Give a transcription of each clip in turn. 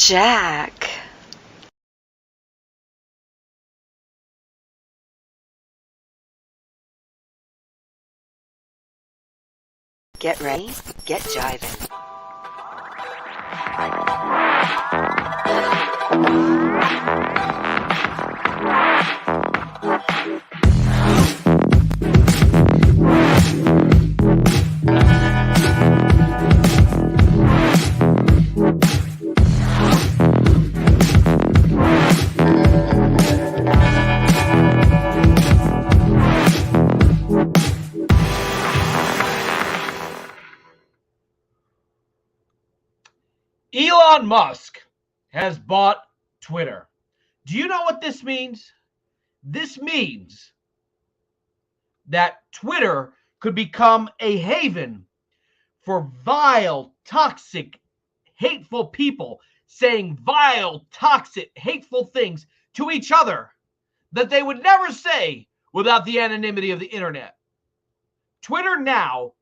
Jack. Get ready, get jivin'. Elon Musk has bought Twitter. Do you know what this means? This means that Twitter could become a haven for vile, toxic, hateful people saying vile, toxic, hateful things to each other that they would never say without the anonymity of the internet. Twitter now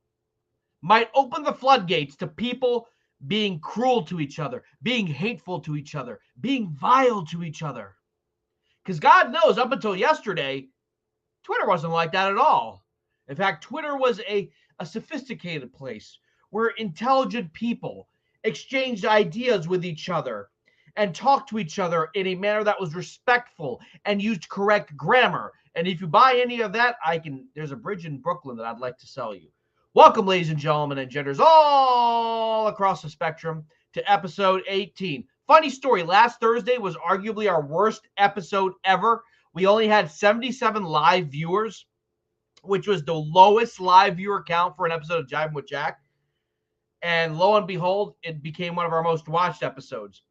might open the floodgates to people being cruel to each other, being hateful to each other, being vile to each other. Because God knows, up until yesterday, Twitter wasn't like that at all. In fact, Twitter was a sophisticated place where intelligent people exchanged ideas with each other and talked to each other in a manner that was respectful and used correct grammar. And if you buy any of that, there's a bridge in Brooklyn that I'd like to sell you. Welcome, ladies and gentlemen and genders all across the spectrum, to episode 18. Funny story, last Thursday was arguably our worst episode ever. We only had 77 live viewers, which was the lowest live viewer count for an episode of Jivin' with Jack. And lo and behold, it became one of our most watched episodes.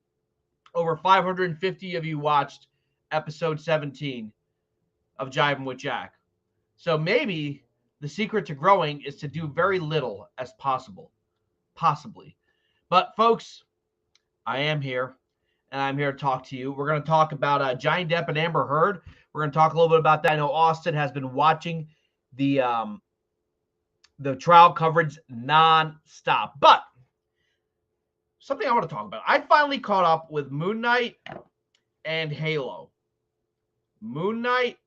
Over 550 of you watched episode 17 of Jivin' with Jack. So maybe the secret to growing is to do very little as possible. Possibly. But folks, I am here, and I'm here to talk to you. We're going to talk about Johnny Depp and Amber Heard. We're going to talk a little bit about that. I know Austin has been watching the trial coverage nonstop. But something I want to talk about. I finally caught up with Moon Knight and Halo. Moon Knight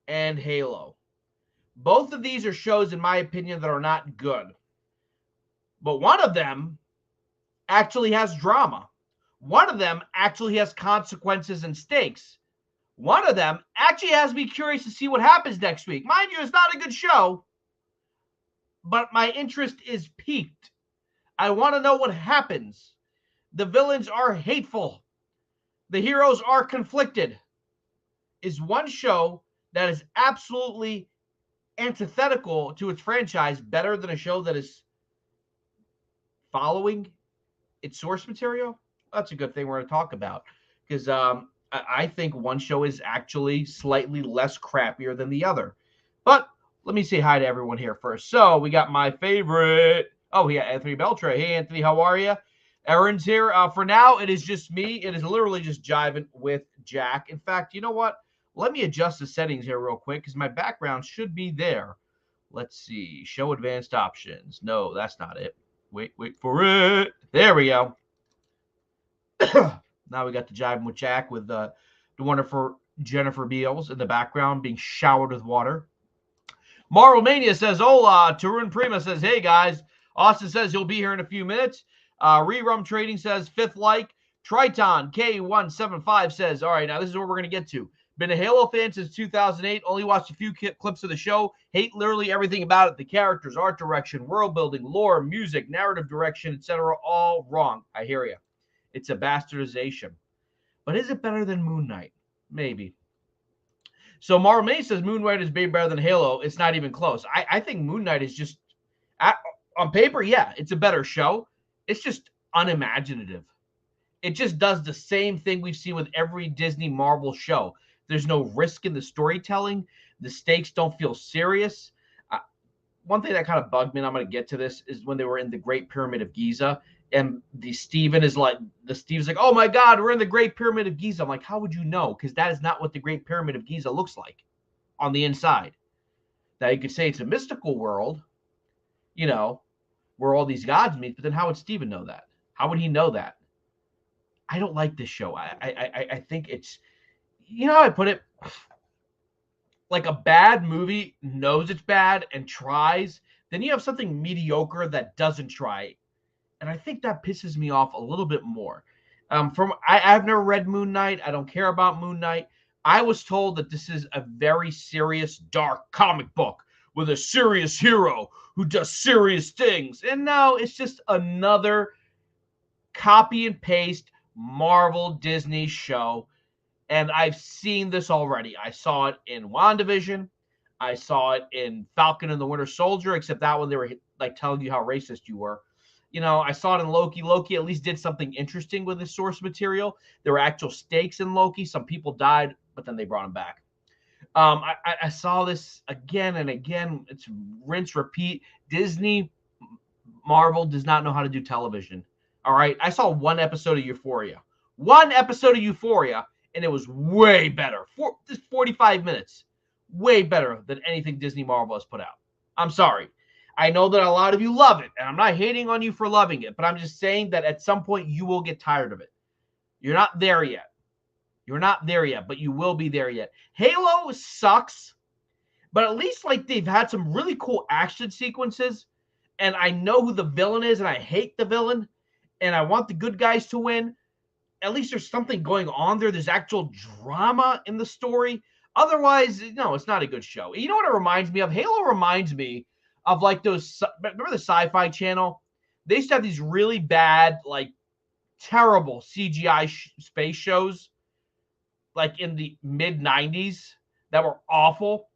and Halo. Both of these are shows, in my opinion, that are not good. But one of them actually has drama. One of them actually has consequences and stakes. One of them actually has me curious to see what happens next week. Mind you, it's not a good show, but my interest is piqued. I want to know what happens. The villains are hateful. The heroes are conflicted. Is one show that is absolutely antithetical to its franchise better than a show that is following its source material? That's a good thing we're going to talk about, because I think one show is actually slightly less crappier than the other. But let me say hi to everyone here first. So we got my favorite. Oh, yeah, Anthony Beltra. Hey, Anthony, how are you? Aaron's here. For now, it is just me. It is literally just Jivin' with Jack. In fact, you know what? Let me adjust the settings here real quick, because my background should be there. Let's see. Show advanced options. No, that's not it. Wait for it. There we go. Now we got the Jivin' with Jack with the wonderful Jennifer Beals in the background being showered with water. Marvel Mania says, hola. Tarun Prima says, hey, guys. Austin says he'll be here in a few minutes. Rerum Trading says, fifth like. Triton K175 says, all right, now this is what we're going to get to. Been a Halo fan since 2008. Only watched a few clips of the show. Hate literally everything about it. The characters, art direction, world building, lore, music, narrative direction, etc. All wrong. I hear you. It's a bastardization. But is it better than Moon Knight? Maybe. So Marvel May says Moon Knight is better than Halo. It's not even close. I think Moon Knight is just, on paper, yeah, it's a better show. It's just unimaginative. It just does the same thing we've seen with every Disney Marvel show. There's no risk in the storytelling. The stakes don't feel serious. One thing that kind of bugged me, and I'm going to get to this, is when they were in the Great Pyramid of Giza, and Steve's like, oh my God, we're in the Great Pyramid of Giza. I'm like, how would you know? Because that is not what the Great Pyramid of Giza looks like on the inside. Now, you could say it's a mystical world, where all these gods meet, but then how would Steven know that? How would he know that? I don't like this show. I think it's, you know how I put it? Like a bad movie knows it's bad and tries. Then you have something mediocre that doesn't try. And I think that pisses me off a little bit more. I've never read Moon Knight. I don't care about Moon Knight. I was told that this is a very serious, dark comic book with a serious hero who does serious things. And no, it's just another copy and paste Marvel Disney show. And I've seen this already. I saw it in WandaVision. I saw it in Falcon and the Winter Soldier, except that one they were like telling you how racist you were. You know, I saw it in Loki. Loki at least did something interesting with his source material. There were actual stakes in Loki. Some people died, but then they brought him back. I saw this again and again. It's rinse, repeat. Disney, Marvel does not know how to do television. All right. I saw one episode of Euphoria. One episode of Euphoria, and it was way better. Just 45 minutes. Way better than anything Disney Marvel has put out. I'm sorry. I know that a lot of you love it, and I'm not hating on you for loving it, but I'm just saying that at some point you will get tired of it. You're not there yet. You're not there yet, but you will be there yet. Halo sucks, but at least like they've had some really cool action sequences, and I know who the villain is, and I hate the villain, and I want the good guys to win. At least there's something going on there. There's actual drama in the story. Otherwise, no, it's not a good show. You know what it reminds me of? Halo reminds me of like those, remember the Sci-Fi Channel? They used to have these really bad, like terrible CGI space shows, like in the mid-90s that were awful.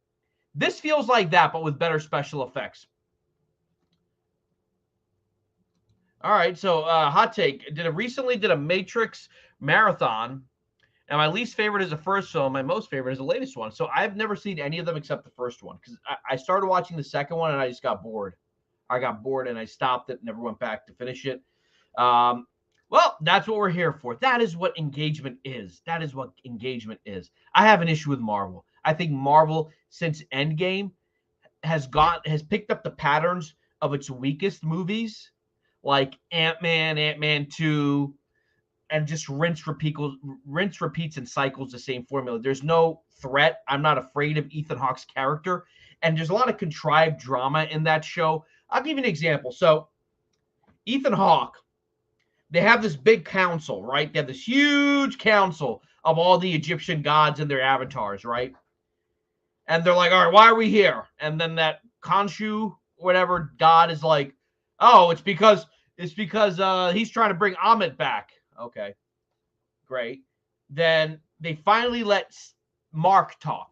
This feels like that, but with better special effects. All right, so hot take. Recently did a Matrix marathon, and my least favorite is the first film. My most favorite is the latest one. So I've never seen any of them except the first one because I started watching the second one and I just got bored. I got bored and I stopped it, never went back to finish it. Well, that's what we're here for. That is what engagement is. That is what engagement is. I have an issue with Marvel. I think Marvel, since Endgame, has picked up the patterns of its weakest movies, like Ant-Man, Ant-Man 2, and just rinse, repeats, and cycles the same formula. There's no threat. I'm not afraid of Ethan Hawke's character. And there's a lot of contrived drama in that show. I'll give you an example. So Ethan Hawke, they have this big council, right? They have this huge council of all the Egyptian gods and their avatars, right? And they're like, all right, why are we here? And then that Khonshu, whatever god, is like, oh, it's because he's trying to bring Amit back. Okay, great. Then they finally let Mark talk.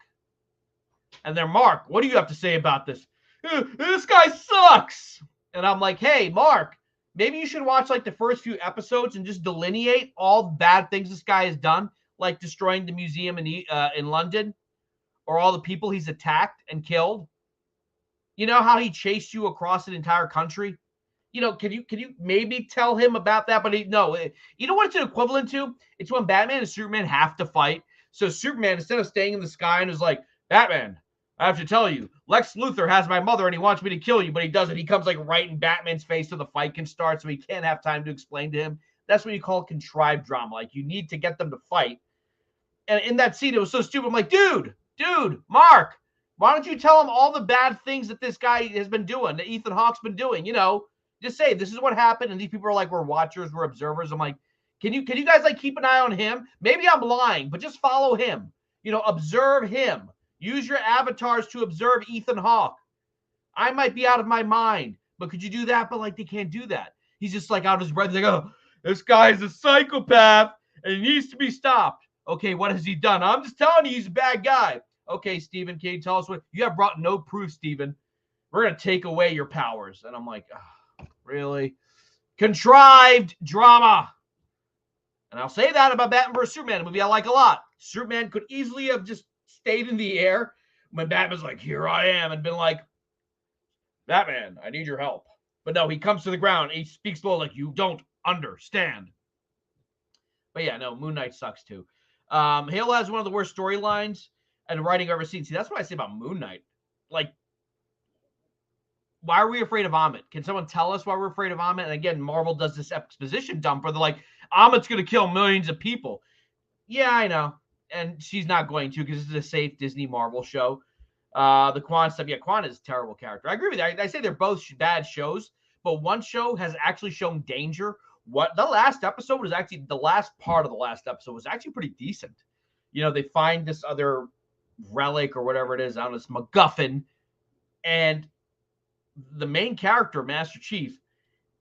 And they're, Mark, what do you have to say about this? This guy sucks. And I'm like, hey, Mark, maybe you should watch like the first few episodes and just delineate all the bad things this guy has done, like destroying the museum in London, or all the people he's attacked and killed. You know how he chased you across an entire country? You know, can you maybe tell him about that? But no, you know what it's an equivalent to? It's when Batman and Superman have to fight. So Superman, instead of staying in the sky and is like, Batman, I have to tell you, Lex Luthor has my mother and he wants me to kill you, but he doesn't. He comes like right in Batman's face so the fight can start, so he can't have time to explain to him. That's what you call contrived drama. Like, you need to get them to fight. And in that scene, it was so stupid. I'm like, dude, Mark, why don't you tell him all the bad things that this guy has been doing, that Ethan Hawke's been doing? You know, just say, this is what happened. And these people are like, we're watchers, we're observers. I'm like, can you guys like keep an eye on him? Maybe I'm lying, but just follow him. You know, observe him. Use your avatars to observe Ethan Hawke. I might be out of my mind, but could you do that? But like, they can't do that. He's just like out of his breath. They go, this guy's a psychopath and he needs to be stopped. Okay, what has he done? I'm just telling you, he's a bad guy. Okay, Steven, can you tell us what? You have brought no proof, Steven. We're going to take away your powers. And I'm like, oh, really? Contrived drama. And I'll say that about Batman vs. Superman, a movie I like a lot. Superman could easily have just stayed in the air when Batman's like, here I am, and been like, Batman, I need your help. But no, he comes to the ground. And he speaks low like, you don't understand. But yeah, no, Moon Knight sucks too. Halo has one of the worst storylines and writing I've ever seen. See, that's what I say about Moon Knight. Like, why are we afraid of Amit? Can someone tell us why we're afraid of Amit? And again, Marvel does this exposition dump where they're like, Amit's going to kill millions of people. Yeah, I know. And she's not going to because this is a safe Disney Marvel show. The Quan stuff, yeah, Quan is a terrible character. I agree with you. I say they're both bad shows, but one show has actually shown danger. What the last episode was actually, the last part of the last episode was actually pretty decent. You know, they find this other relic or whatever it is, I don't know, it's MacGuffin, and the main character, Master Chief,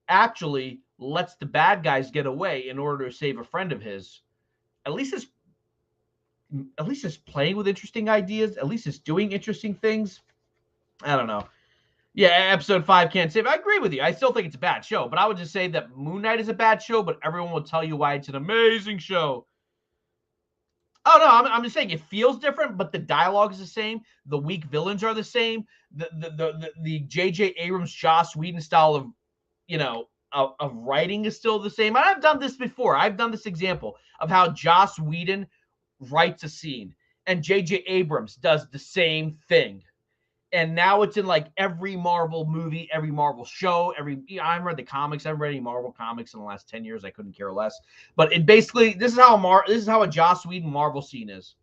actually lets the bad guys get away in order to save a friend of his. At least it's playing with interesting ideas. At least it's doing interesting things. I don't know. Yeah, episode 5 can't save. I agree with you. I still think it's a bad show, but I would just say that Moon Knight is a bad show, but everyone will tell you why it's an amazing show. Oh, no, I'm just saying it feels different, but the dialogue is the same. The weak villains are the same. The J.J. Abrams, Joss Whedon style of, you know, of writing is still the same. And I've done this before. I've done this example of how Joss Whedon writes a scene and J.J. Abrams does the same thing. And now it's in like every Marvel movie, every Marvel show, I haven't read the comics. I haven't read any Marvel comics in the last 10 years. I couldn't care less. But it basically, this is how a Joss Whedon Marvel scene is.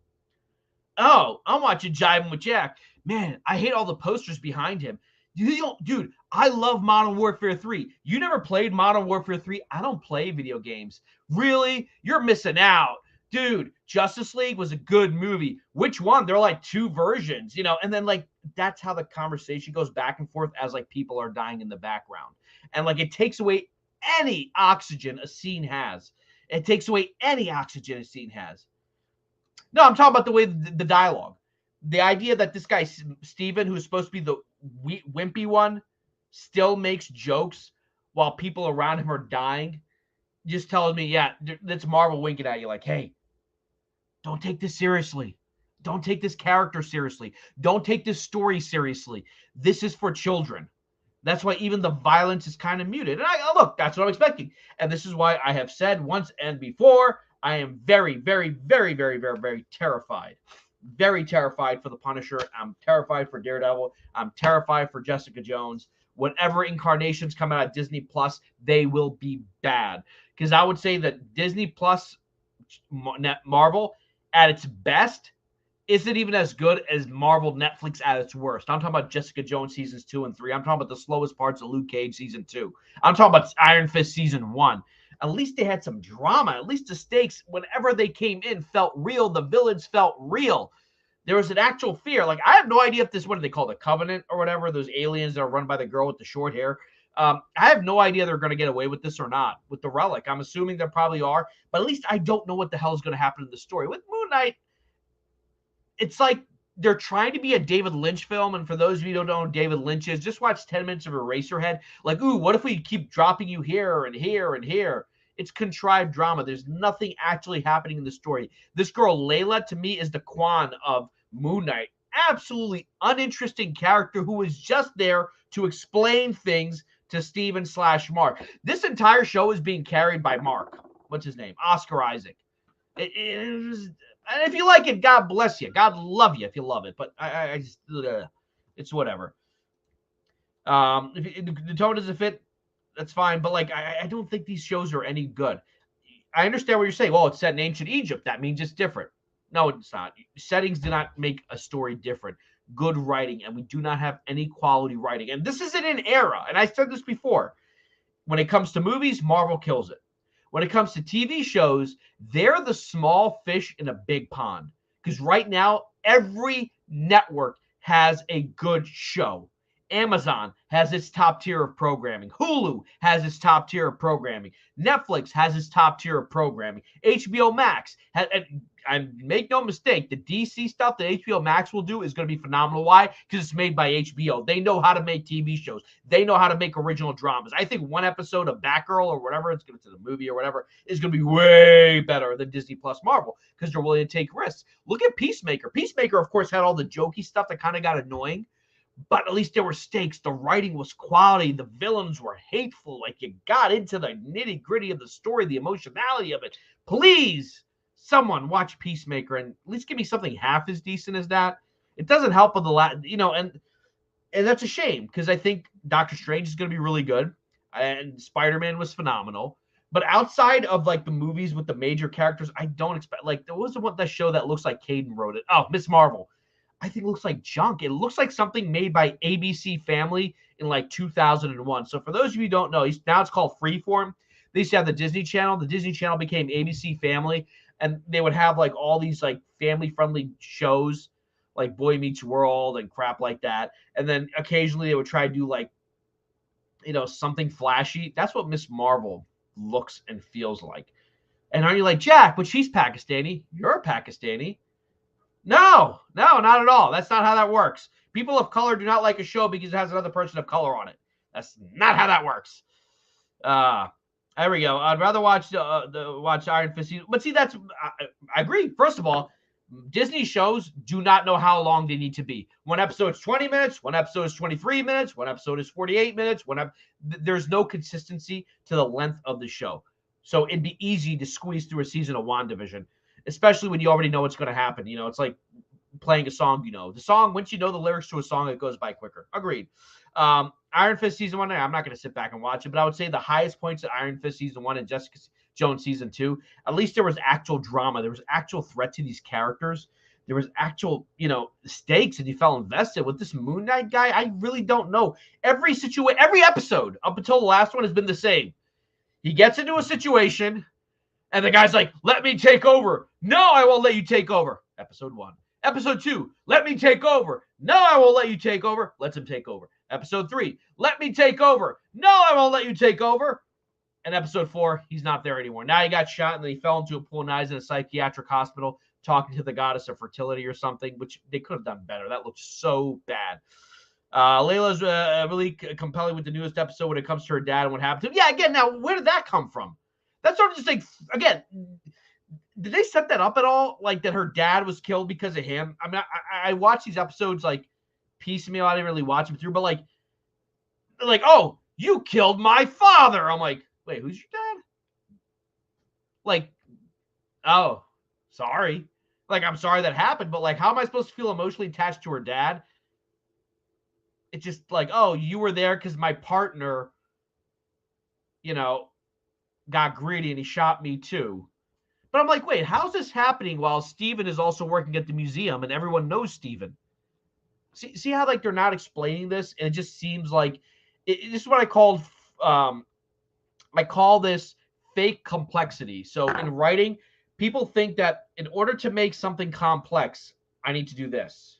Oh, I'm watching Jivin with Jack. Man, I hate all the posters behind him. Dude, I love Modern Warfare 3. You never played Modern Warfare 3? I don't play video games. Really? You're missing out. Dude, Justice League was a good movie. Which one? There are like 2 versions, you know, and then like that's how the conversation goes back and forth as like people are dying in the background. And like it takes away any oxygen a scene has. It takes away any oxygen a scene has. No, I'm talking about the way the dialogue. The idea that this guy, Steven, who's supposed to be the wimpy one, still makes jokes while people around him are dying, just tells me, yeah, that's Marvel winking at you like, hey, don't take this seriously. Don't take this character seriously. Don't take this story seriously. This is for children. That's why even the violence is kind of muted. And look, that's what I'm expecting. And this is why I have said once and before, I am very, very, very, very, very, very terrified. Very terrified for the Punisher. I'm terrified for Daredevil. I'm terrified for Jessica Jones. Whatever incarnations come out of Disney Plus, they will be bad. Because I would say that Disney Plus Marvel at its best isn't even as good as Marvel Netflix at its worst. I'm talking about Jessica Jones seasons 2 and 3. I'm talking about the slowest parts of Luke Cage season 2. I'm talking about Iron Fist season 1. At least they had some drama. At least the stakes, whenever they came in, felt real. The villains felt real. There was an actual fear. Like, I have no idea if this, what do they call the Covenant or whatever, those aliens that are run by the girl with the short hair. I have no idea they're going to get away with this or not. With the Relic, I'm assuming there probably are. But at least I don't know what the hell is going to happen in the story. With Moon Knight, it's like they're trying to be a David Lynch film. And for those of you who don't know who David Lynch is, just watch 10 minutes of Eraserhead. Like, ooh, what if we keep dropping you here and here and here? It's contrived drama. There's nothing actually happening in the story. This girl, Layla, to me, is the Quan of Moon Knight. Absolutely uninteresting character who is just there to explain things to Steven/Mark. This entire show is being carried by Mark. What's his name? Oscar Isaac. And if you like it, God bless you. God love you if you love it. But I just, it's whatever. If the tone doesn't fit, that's fine. But like, I don't think these shows are any good. I understand what you're saying. Well, it's set in ancient Egypt. That means it's different. No, it's not. Settings do not make a story different. Good writing, and we do not have any quality writing. And this is in an era, and I said this before, when it comes to movies, Marvel kills it. When it comes to TV shows, they're the small fish in a big pond. Because right now, every network has a good show. Amazon has its top tier of programming. Hulu has its top tier of programming. Netflix has its top tier of programming. HBO Max has, and make no mistake, the DC stuff that HBO Max will do is going to be phenomenal. Why? Because it's made by HBO. They know how to make TV shows. They know how to make original dramas. I think one episode of Batgirl or whatever, it's going to the movie or whatever, is going to be way better than Disney Plus Marvel because they're willing to take risks. Look at Peacemaker. Peacemaker, of course, had all the jokey stuff that kind of got annoying. But at least there were stakes. The writing was quality. The villains were hateful. Like, you got into the nitty gritty of the story, the emotionality of it. Please, someone watch Peacemaker and at least give me something half as decent as that. It doesn't help with the and And that's a shame because I think Doctor Strange is going to be really good, and Spider-Man was phenomenal. But outside of like the movies with the major characters, I don't expect like there was the one that show that looks like Caden wrote it. Oh, Miss Marvel. I think it looks like junk. It looks like something made by ABC Family in like 2001. So for those of you who don't know, now it's called Freeform. They used to have the Disney Channel. The Disney Channel became ABC Family, and they would have like all these like family-friendly shows like Boy Meets World and crap like that. And then occasionally they would try to do like, something flashy. That's what Miss Marvel looks and feels like. And aren't you like, Jack, but she's Pakistani. You're Pakistani. No, not at all. That's not how that works. People of color do not like a show because it has another person of color on it. That's not how that works. There we go. I'd rather watch watch Iron Fist. But see, I agree. First of all, Disney shows do not know how long they need to be. One episode is 20 minutes. One episode is 23 minutes. One episode is 48 minutes. There's no consistency to the length of the show. So it'd be easy to squeeze through a season of WandaVision, especially when you already know what's going to happen. It's like playing a song. The song, once you know the lyrics to a song, it goes by quicker. Agreed. Iron Fist season 1, I'm not going to sit back and watch it, but I would say the highest points at Iron Fist season 1 and Jessica Jones season 2, at least there was actual drama. There was actual threat to these characters. There was actual, stakes, and you felt invested. With this Moon Knight guy, I really don't know. Every episode up until the last one has been the same. He gets into a situation, and the guy's like, let me take over. No, I won't let you take over. Episode 1. Episode 2, let me take over. No, I won't let you take over. Lets him take over. Episode 3, let me take over. No, I won't let you take over. And episode 4, he's not there anymore. Now he got shot, and then he fell into a pool, and now he's in a psychiatric hospital talking to the goddess of fertility or something, which they could have done better. That looks so bad. Layla's really compelling with the newest episode when it comes to her dad and what happened to him. Yeah, again, now, where did that come from? That's sort of just like, again, did they set that up at all? Like that her dad was killed because of him? I mean, I watched these episodes like piecemeal. I didn't really watch them through, but like, oh, you killed my father. I'm like, wait, who's your dad? Like, oh, sorry. Like, I'm sorry that happened, but like, how am I supposed to feel emotionally attached to her dad? It's just like, oh, you were there because my partner, got greedy and he shot me too. But I'm like, wait, how's this happening while Steven is also working at the museum and everyone knows Steven? See how like they're not explaining this, and it just seems like this is what I call this fake complexity. So in writing, people think that in order to make something complex, I need to do this.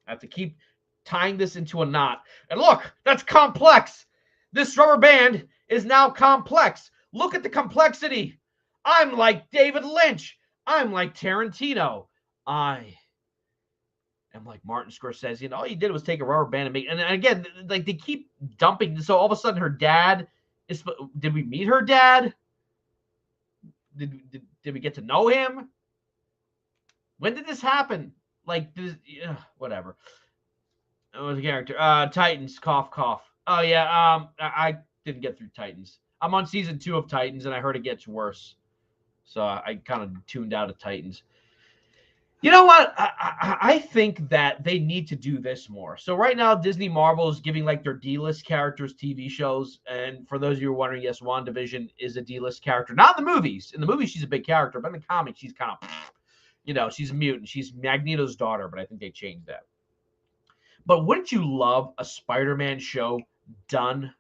I have to keep tying this into a knot. And look, that's complex. This rubber band is now complex. Look at the complexity. I'm like David Lynch. I'm like Tarantino. I am like Martin Scorsese. All you did was take a rubber band and make. And again, like they keep dumping. So all of a sudden, her dad is. Did we meet her dad? Did we get to know him? When did this happen? Like this, whatever. What was the character? Titans. Cough, cough. Oh yeah. I didn't get through Titans. I'm on season 2 of Titans, and I heard it gets worse. So I kind of tuned out of Titans. You know what? I think that they need to do this more. So right now, Disney Marvel is giving like their D-list characters TV shows. And for those of you who are wondering, yes, WandaVision is a D-list character. Not in the movies. In the movies, she's a big character. But in the comics, she's kind of, she's a mutant. She's Magneto's daughter, but I think they changed that. But wouldn't you love a Spider-Man show done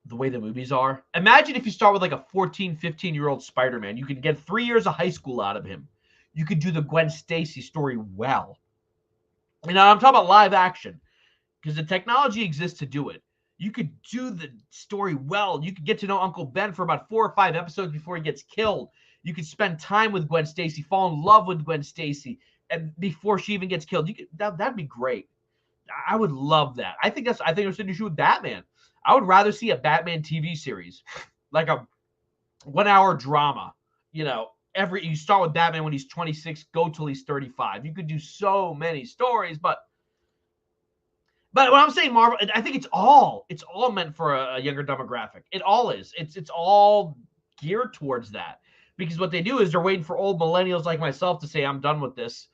the way the movies are? Imagine if you start with like a 14, 15-year-old Spider-Man. You can get 3 years of high school out of him. You could do the Gwen Stacy story well. I'm talking about live action because the technology exists to do it. You could do the story well. You could get to know Uncle Ben for about 4 or 5 episodes before he gets killed. You could spend time with Gwen Stacy, fall in love with Gwen Stacy, and before she even gets killed. That'd be great. I would love that. I think there's an issue with Batman. I would rather see a Batman TV series, like a 1-hour drama. You start with Batman when he's 26, go till he's 35. You could do so many stories, but when I'm saying Marvel, I think it's all meant for a younger demographic. It all is. It's all geared towards that, because what they do is they're waiting for old millennials like myself to say I'm done with this,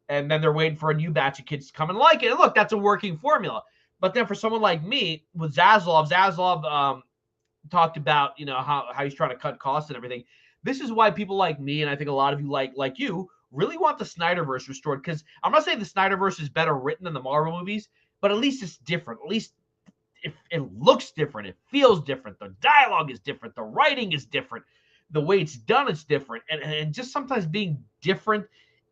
and then they're waiting for a new batch of kids to come and like it. And look, that's a working formula. But then for someone like me with Zaslav, talked about, how he's trying to cut costs and everything. This is why people like me, and I think a lot of you like you, really want the Snyderverse restored. Because I'm not saying the Snyderverse is better written than the Marvel movies, but at least it's different. At least it looks different. It feels different. The dialogue is different. The writing is different. The way it's done is different. And just sometimes being different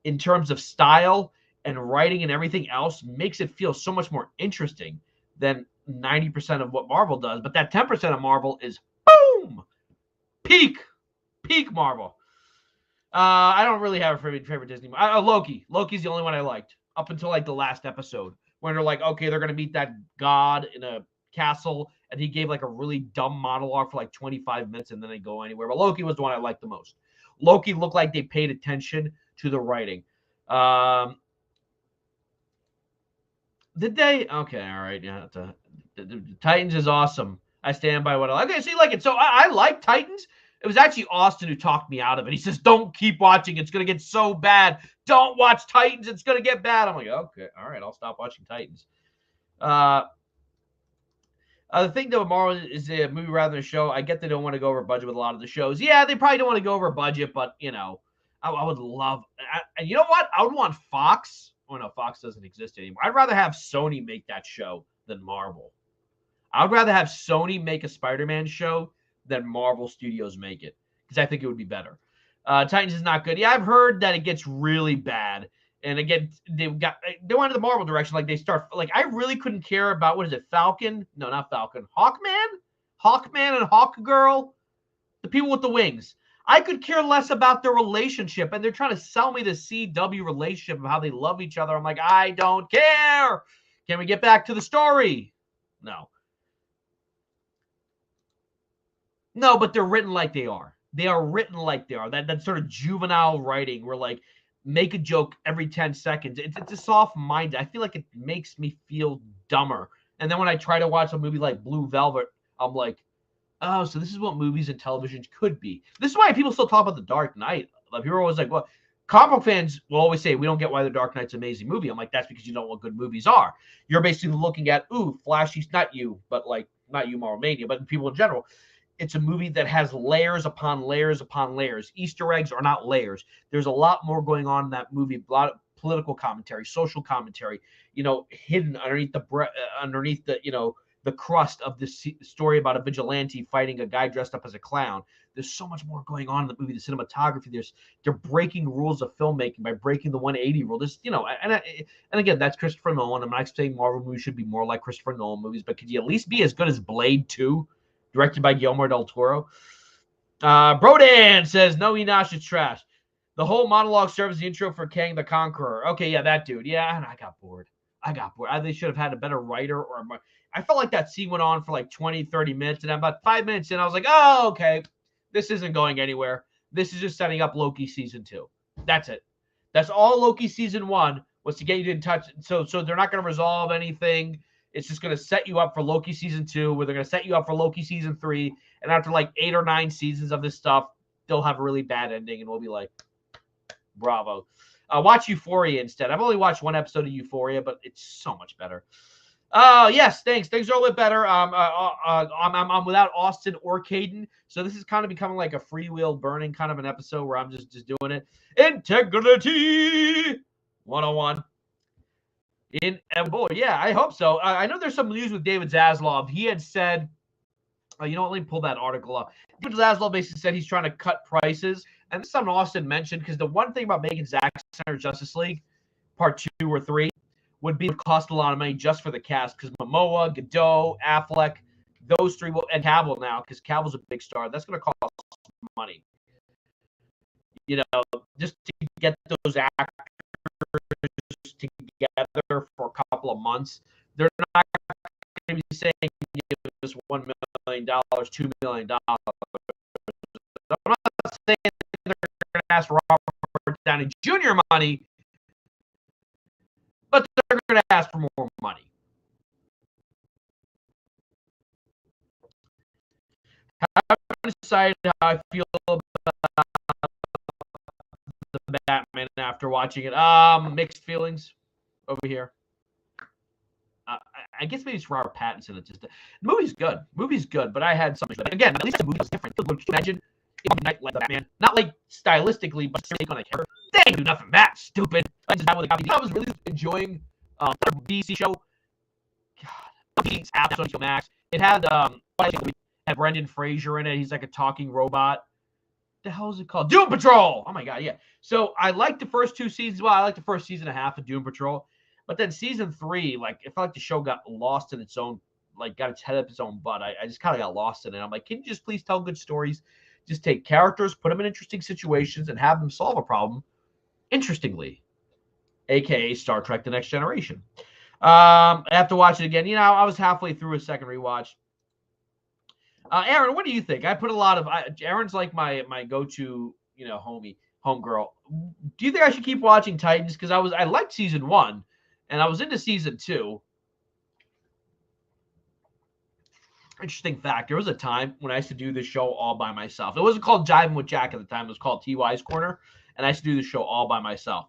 in terms of style and writing and everything else makes it feel so much more interesting than 90% of what Marvel does. But that 10% of Marvel is boom, peak Marvel. I don't really have a favorite Disney movie. Loki. Loki's the only one I liked up until like the last episode when they're like, okay, they're gonna meet that god in a castle, and he gave like a really dumb monologue for like 25 minutes, and then they go anywhere. But Loki was the one I liked the most. Loki looked like they paid attention to the writing. Did they? Okay, all right. Yeah, the Titans is awesome. I stand by what I like. Okay, so you like it. So I like Titans. It was actually Austin who talked me out of it. He says, don't keep watching. It's going to get so bad. Don't watch Titans. It's going to get bad. I'm like, okay, all right, I'll stop watching Titans. The thing that with Marvel is a movie rather than a show. I get they don't want to go over budget with a lot of the shows. Yeah, they probably don't want to go over budget, but, I would love – and you know what? I would want Fox – oh, no, Fox doesn't exist anymore. I'd rather have Sony make that show than Marvel. I would rather have Sony make a Spider-Man show than Marvel Studios make it, because I think it would be better. Titans is not good. Yeah, I've heard that it gets really bad. And again, they went in the Marvel direction. Like, they start, like, I really couldn't care about, what is it, Falcon? No, not Falcon. Hawkman and Hawkgirl? The people with the wings. I could care less about their relationship, and they're trying to sell me the CW relationship of how they love each other. I'm like, I don't care. Can we get back to the story? No, but they're written like they are. They are written like they are. That sort of juvenile writing where, like, make a joke every 10 seconds. It's a soft mind. I feel like it makes me feel dumber. And then when I try to watch a movie like Blue Velvet, I'm like, oh, so this is what movies and television could be. This is why people still talk about The Dark Knight. Like, people are always like, well, comic book fans will always say, we don't get why The Dark Knight's an amazing movie. I'm like, that's because you don't know what good movies are. You're basically looking at, flashy, not you, but like, not you, Marvel Mania, but people in general. It's a movie that has layers upon layers upon layers. Easter eggs are not layers. There's a lot more going on in that movie. A lot of political commentary, social commentary, hidden underneath the crust of this story about a vigilante fighting a guy dressed up as a clown. There's so much more going on in the movie. The cinematography, they're breaking rules of filmmaking by breaking the 180 rule. And again, that's Christopher Nolan. I'm not saying Marvel movies should be more like Christopher Nolan movies, but could you at least be as good as Blade 2? Directed by Guillermo del Toro. Brodan says, no, Enosh, it's trash. The whole monologue serves as the intro for Kang the Conqueror. Okay, yeah, that dude. Yeah, and I got bored. They should have had a better writer. I felt like that scene went on for like 20, 30 minutes, and about 5 minutes in, I was like, oh, okay, this isn't going anywhere. This is just setting up Loki season 2. That's it. That's all Loki season 1 was, to get you to touch. So they're not going to resolve anything. It's just going to set you up for Loki season 2, where they're going to set you up for Loki season 3. And after like 8 or 9 seasons of this stuff, they'll have a really bad ending, and we'll be like, bravo. Watch Euphoria instead. I've only watched 1 episode of Euphoria, but it's so much better. Yes, thanks. Things are a little bit better. I'm without Austin or Caden, so this is kind of becoming like a freewheel burning kind of an episode where I'm just doing it. Integrity 101. Boy, yeah, I hope so. I know there's some news with David Zaslav. He had said, let me pull that article up. David Zaslav basically said he's trying to cut prices, and this is something Austin mentioned, because the one thing about making Zack Snyder Justice League Part 2 or 3 would cost a lot of money just for the cast, because Momoa, Godot, Affleck, those 3 and Cavill now, because Cavill's a big star. That's going to cost money. Just to get those actors together for a couple of months. They're not going to be saying, give us $1 million, $2 million. I'm not saying they're going to ask Robert Downey Jr. money, but they're going to ask for more money. I haven't decided how I feel about the Batman after watching it. Mixed feelings over here. I guess maybe it's Robert Pattinson. It's just the movie's good. Movie's good, but I had something. Again, at least the movie was different. Can you imagine if Night like Batman? Not like stylistically, but take on a character. They ain't do nothing that stupid. I was really enjoying the DC show. God, these apps on HBO Max. It had Brendan Fraser in it. He's like a talking robot. The hell is it called? Doom Patrol. Oh my god, yeah. So I liked the first 2 seasons. Well, I liked the first season and a half of Doom Patrol. But then season 3, like, it felt like the show got lost in its own, like, got its head up its own butt. I just kind of got lost in it. I'm like, can you just please tell good stories? Just take characters, put them in interesting situations, and have them solve a problem interestingly, a.k.a. Star Trek The Next Generation. I have to watch it again. You know, I was halfway through a second rewatch. Aaron, what do you think? I put a lot of Aaron's like my go-to, you know, homegirl. Do you think I should keep watching Titans? Because I liked season 1. And I was into season 2. Interesting fact. There was a time when I used to do this show all by myself. It wasn't called Jivin with Jack at the time. It was called TY's Corner. And I used to do the show all by myself.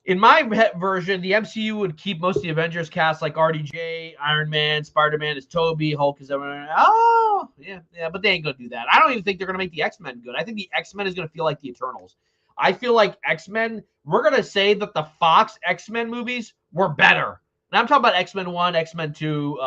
In my version, the MCU would keep most of the Avengers cast like RDJ, Iron Man, Spider-Man is Toby, Hulk is everyone. Oh, yeah, but they ain't going to do that. I don't even think they're going to make the X-Men good. I think the X-Men is going to feel like the Eternals. I feel like X-Men, we're going to say that the Fox X-Men movies were better. And I'm talking about X-Men 1, X-Men 2,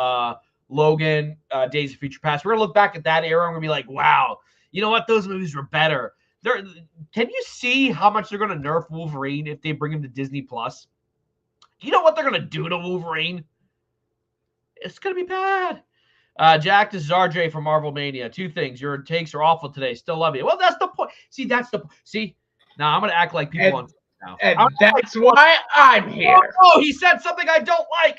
Logan, Days of Future Past. We're going to look back at that era and we're going to be like, wow, you know what? Those movies were better. Can you see how much they're going to nerf Wolverine if they bring him to Disney+? Plus? You know what they're going to do to Wolverine? It's going to be bad. Jack, this is RJ from Marvel Mania. 2 things. Your takes are awful today. Still love you. Well, that's the point. See, now I'm going to act like people on now. And that's why I'm here. Oh, he said something I don't like.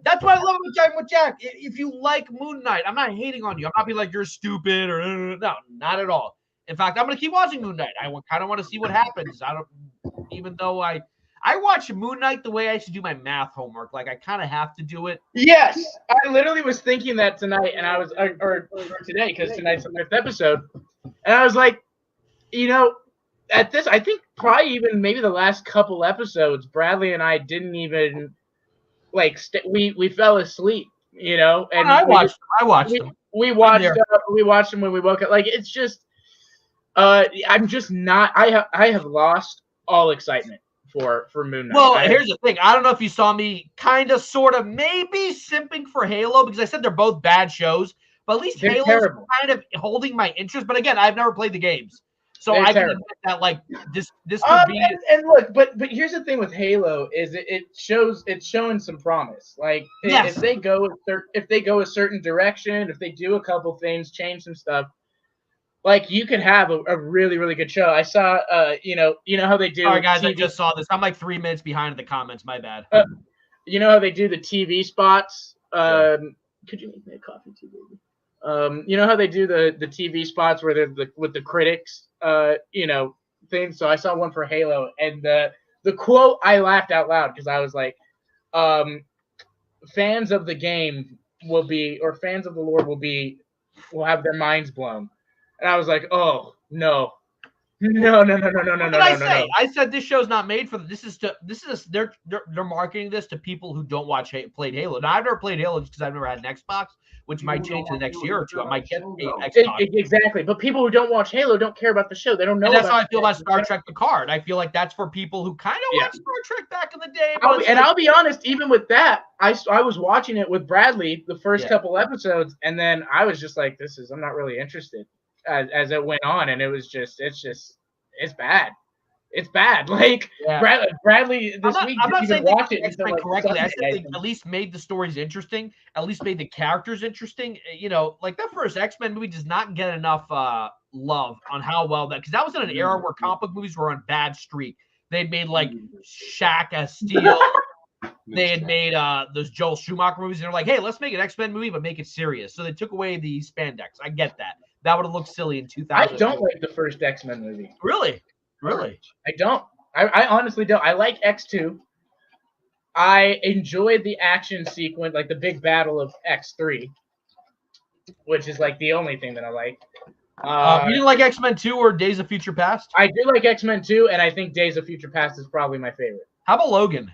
That's what I love with Jack. If you like Moon Knight, I'm not hating on you. I'm not being like you're stupid or no, not at all. In fact, I'm going to keep watching Moon Knight. I kind of want to see what happens. Even though I watch Moon Knight the way I should do my math homework. Like I kind of have to do it. Yes, I literally was thinking that tonight, and I was or today because tonight's the 5th episode, and I was like, you know, at this, I think probably even maybe the last couple episodes, Bradley and I didn't even like we fell asleep, you know. And I watched them. We watched them when we woke up. Like it's just, I'm just not. I have lost all excitement for Moon Knight. Well, here's the thing. I don't know if you saw me kind of, sort of, maybe simping for Halo because I said they're both bad shows, but at least Halo's kind of holding my interest. But again, I've never played the games. So I can admit that like this could be and look, but here's the thing with Halo is it's showing some promise. Like if they go a certain direction, if they do a couple things, change some stuff, like you could have a really, really good show. I saw you know how they do. Sorry guys, I just saw this. I'm like 3 minutes behind in the comments. My bad. You know how they do the TV spots? Could you make me a coffee too, baby? You know how they do the TV spots where they're with the critics, you know, things. So I saw one for Halo, and the quote, I laughed out loud because I was like, fans of the game or fans of the Lord will have their minds blown. And I was like, oh no. No. What did I say? I said this show's not made for they're marketing this to people who don't played Halo. Now I've never played Halo just because I've never had an Xbox, which might change in the next year or two. I might get an Xbox. Exactly. But people who don't watch Halo don't care about the show. They don't know. And that's how I feel about Star Trek Picard. I feel like that's for people who kind of watched Star Trek back in the day. I'll be honest, even with that, I was watching it with Bradley the first couple episodes, and then I was just like, I'm not really interested as it went on, and it's bad. It's bad. Like Bradley this week didn't even watch it until like correctly. Sunday. I said they at least made the stories interesting, at least made the characters interesting. You know, like that first X-Men movie does not get enough love on how well because that was in an era where comic book movies were on bad streak. They'd made like Shaq as Steel. They had made those Joel Schumacher movies, and they're like, hey, let's make an X-Men movie, but make it serious. So they took away the spandex. I get that. That would have looked silly in 2000. I don't like the first X-Men movie. Really? I don't. I honestly don't. I like X2. I enjoyed the action sequence, like the big battle of X3, which is like the only thing that I like. You didn't like X-Men 2 or Days of Future Past? I do like X-Men 2, and I think Days of Future Past is probably my favorite. How about Logan?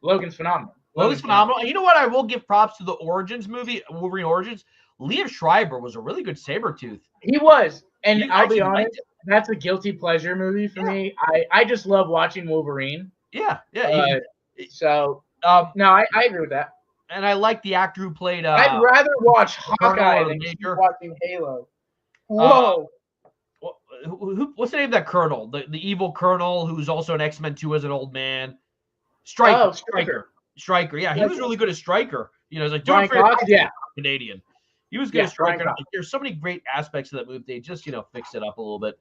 Logan's phenomenal. Logan's phenomenal. And you know what? I will give props to the Origins movie, Wolverine Origins. Liev Schreiber was a really good Sabretooth. He was. And You I'll be actually honest, liked it. that's a guilty pleasure movie for me. I just love watching Wolverine. Yeah. So, no, I agree with that. And I like the actor who played. I'd rather watch Hawkeye or than Major. watching Halo. Whoa. What's the name of that colonel? The evil colonel who's also an X-Men 2 as an old man. Stryker. Oh, Stryker. Yeah, he was really good as Stryker. You know, it's like Brian Cox, yeah. Canadian. He was good as Stryker. Brian Cox. There's so many great aspects of that movie. They just, fixed it up a little bit.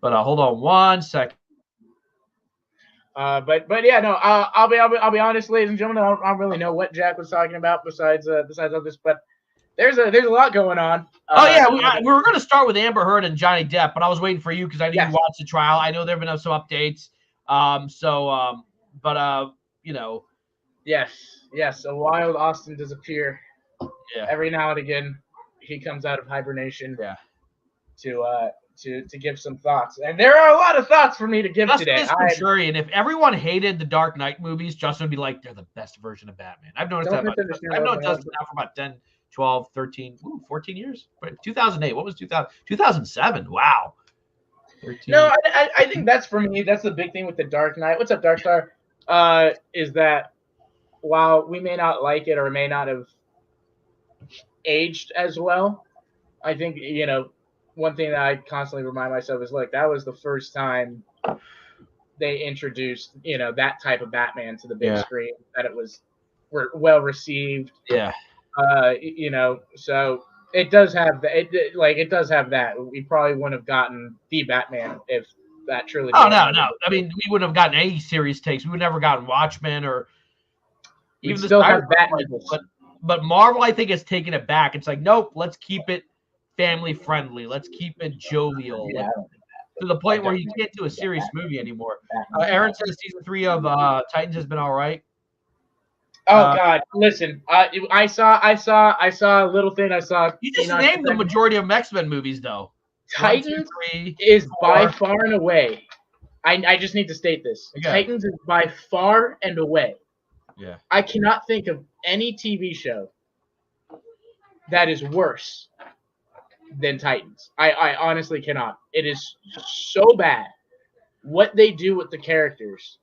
But hold on one second. But yeah, no. I'll be honest, ladies and gentlemen. I don't really know what Jack was talking about besides all this, but there's a lot going on. We were going to start with Amber Heard and Johnny Depp, but I was waiting for you because I knew you watched the trial. I know there have been some updates. Yes. A wild Austin does appear. Yeah. Every now and again, he comes out of hibernation. Yeah. To give some thoughts, and there are a lot of thoughts for me to give today. And if everyone hated the Dark Knight movies, Justin would be like, they're the best version of Batman. I've noticed that. I've known Justin now for about 10, 12, 13, 14 years. 2008. What was 2000? 2007. Wow. 13. No, I think that's for me. That's the big thing with the Dark Knight. What's up, Dark Star? Is that while we may not like it or may not have aged as well, I think, one thing that I constantly remind myself is, look, that was the first time they introduced, that type of Batman to the big screen, that it was well received. Yeah. So it does have that. It does have that. We probably wouldn't have gotten the Batman if that truly. Oh, no. I mean, we wouldn't have gotten any serious takes. We would never gotten Watchmen or even still have Batman. But Marvel, I think, has taken it back. It's like, nope, let's keep it family friendly. Let's keep it jovial. To the point where you can't do a serious movie anymore. Aaron says season 3 of Titans has been all right. Oh God! Listen, I saw a little thing. You just named the majority of X-Men movies, though. Titans is by far and away. I just need to state this. Okay. Titans is by far and away. Yeah. I cannot think of any TV show that is worse than Titans. I honestly cannot. It is so bad. What they do with the characters.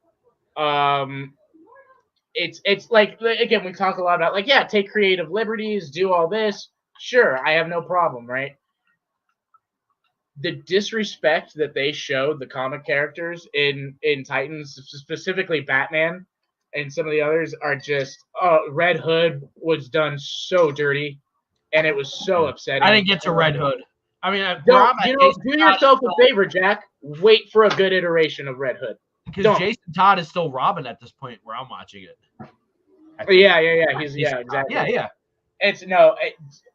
It's like, again, we talk a lot about take creative liberties, do all this. Sure, I have no problem, right? The disrespect that they showed the comic characters in Titans, specifically Batman and some of the others, are just Red Hood was done so dirty. And it was so upsetting. I didn't get to Red Hood. I mean, do yourself a favor, Jack. Wait for a good iteration of Red Hood. Because Jason Todd is still Robin at this point where I'm watching it. Yeah. Exactly. Yeah.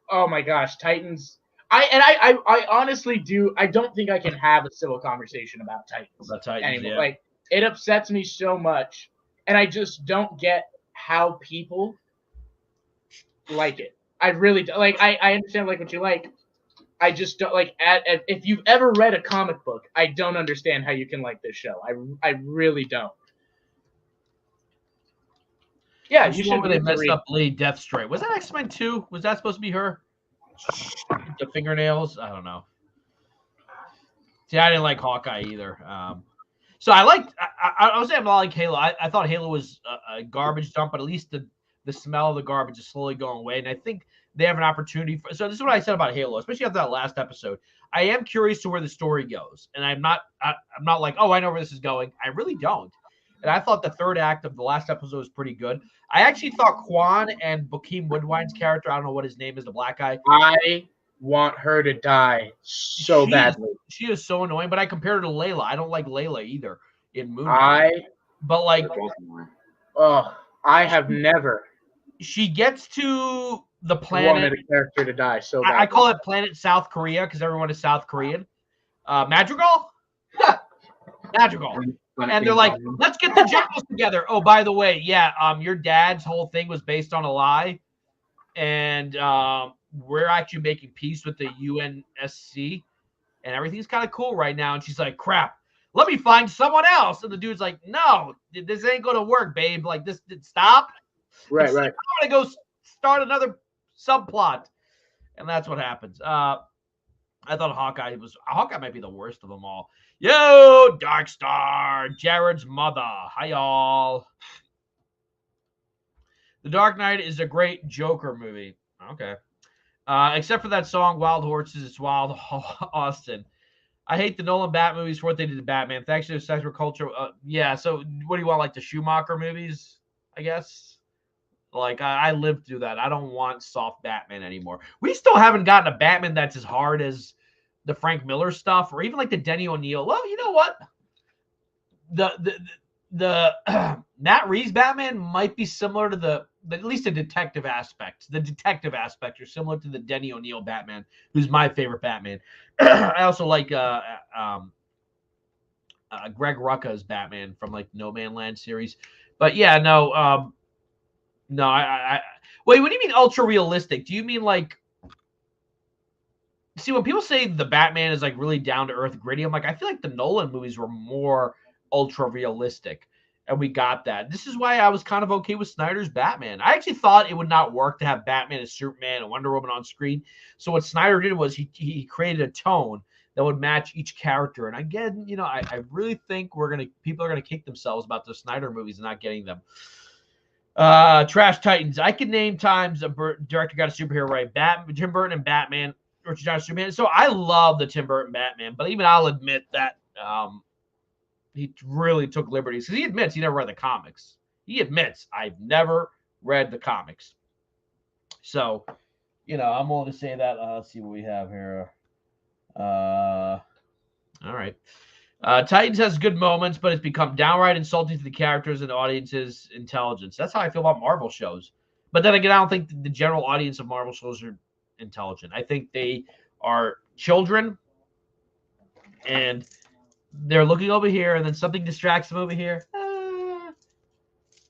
Oh my gosh, Titans. I honestly do. I don't think I can have a civil conversation about Titans anymore. Yeah. Like, it upsets me so much, and I just don't get how people like it. I really do. I understand what you like. I just don't like. If you've ever read a comic book, I don't understand how you can like this show. I really don't. Yeah, you should. They messed up Lady Deathstrike. Was that X-Men 2? Was that supposed to be her? The fingernails. I don't know. See, I didn't like Hawkeye either. So I liked. I was saying I like Halo. I thought Halo was a garbage dump, but at least the smell of the garbage is slowly going away, and I think they have an opportunity. So this is what I said about Halo, especially after that last episode. I am curious to where the story goes, and I'm not like, oh, I know where this is going. I really don't. And I thought the third act of the last episode was pretty good. I actually thought Quan and Bokeem Woodwine's character, I don't know what his name is, the black guy. I want her to die so badly. She is so annoying, but I compared her to Layla. I don't like Layla either in movies. I have never. She gets to the planet. Wanted a character to die so badly. I call it Planet South Korea because everyone is South Korean. Madrigal? Madrigal. And they're like, let's get the generals together. Oh, by the way, your dad's whole thing was based on a lie. And we're actually making peace with the UNSC. and everything's kind of cool right now. And she's like, crap, let me find someone else. And the dude's like, no, this ain't going to work, babe. Like, this, stop. Right. I'm going to go start another subplot. And that's what happens. I thought Hawkeye might be the worst of them all. Yo, Darkstar, Jared's mother. Hi, y'all. The Dark Knight is a great Joker movie. Okay. Except for that song, Wild Horses, it's Wild Austin. I hate the Nolan Bat movies for what they did to Batman. Thanks to their sexual culture. Yeah, so what do you want, like the Schumacher movies, I guess? Like, I lived through that. I don't want soft Batman anymore. We still haven't gotten a Batman that's as hard as the Frank Miller stuff, or even like the Denny O'Neil. Well, you know what? The Matt Reeves Batman might be similar to at least the detective aspect. The detective aspects are similar to the Denny O'Neil Batman, who's my favorite Batman. I also like Greg Rucka's Batman from like No Man Land series. But yeah, no, I wait. What do you mean ultra realistic? Do you mean like? See, when people say the Batman is like really down to earth, gritty, I'm like, I feel like the Nolan movies were more ultra realistic, and we got that. This is why I was kind of okay with Snyder's Batman. I actually thought it would not work to have Batman and Superman and Wonder Woman on screen. So what Snyder did was he created a tone that would match each character. And again, you know, I really think people are gonna kick themselves about the Snyder movies and not getting them. Trash Titans. I can name times a director got a superhero right. Tim Burton and Batman, Richard Donner Superman. So I love the Tim Burton Batman, but even I'll admit that he really took liberties because he admits he never read the comics. He admits I've never read the comics. So, you know, I'm willing to say that. Let's see what we have here. All right. Titans has good moments, but it's become downright insulting to the characters and the audience's intelligence. That's how I feel about Marvel shows. But then again, I don't think the general audience of Marvel shows are intelligent. I think they are children, and they're looking over here, and then something distracts them over here.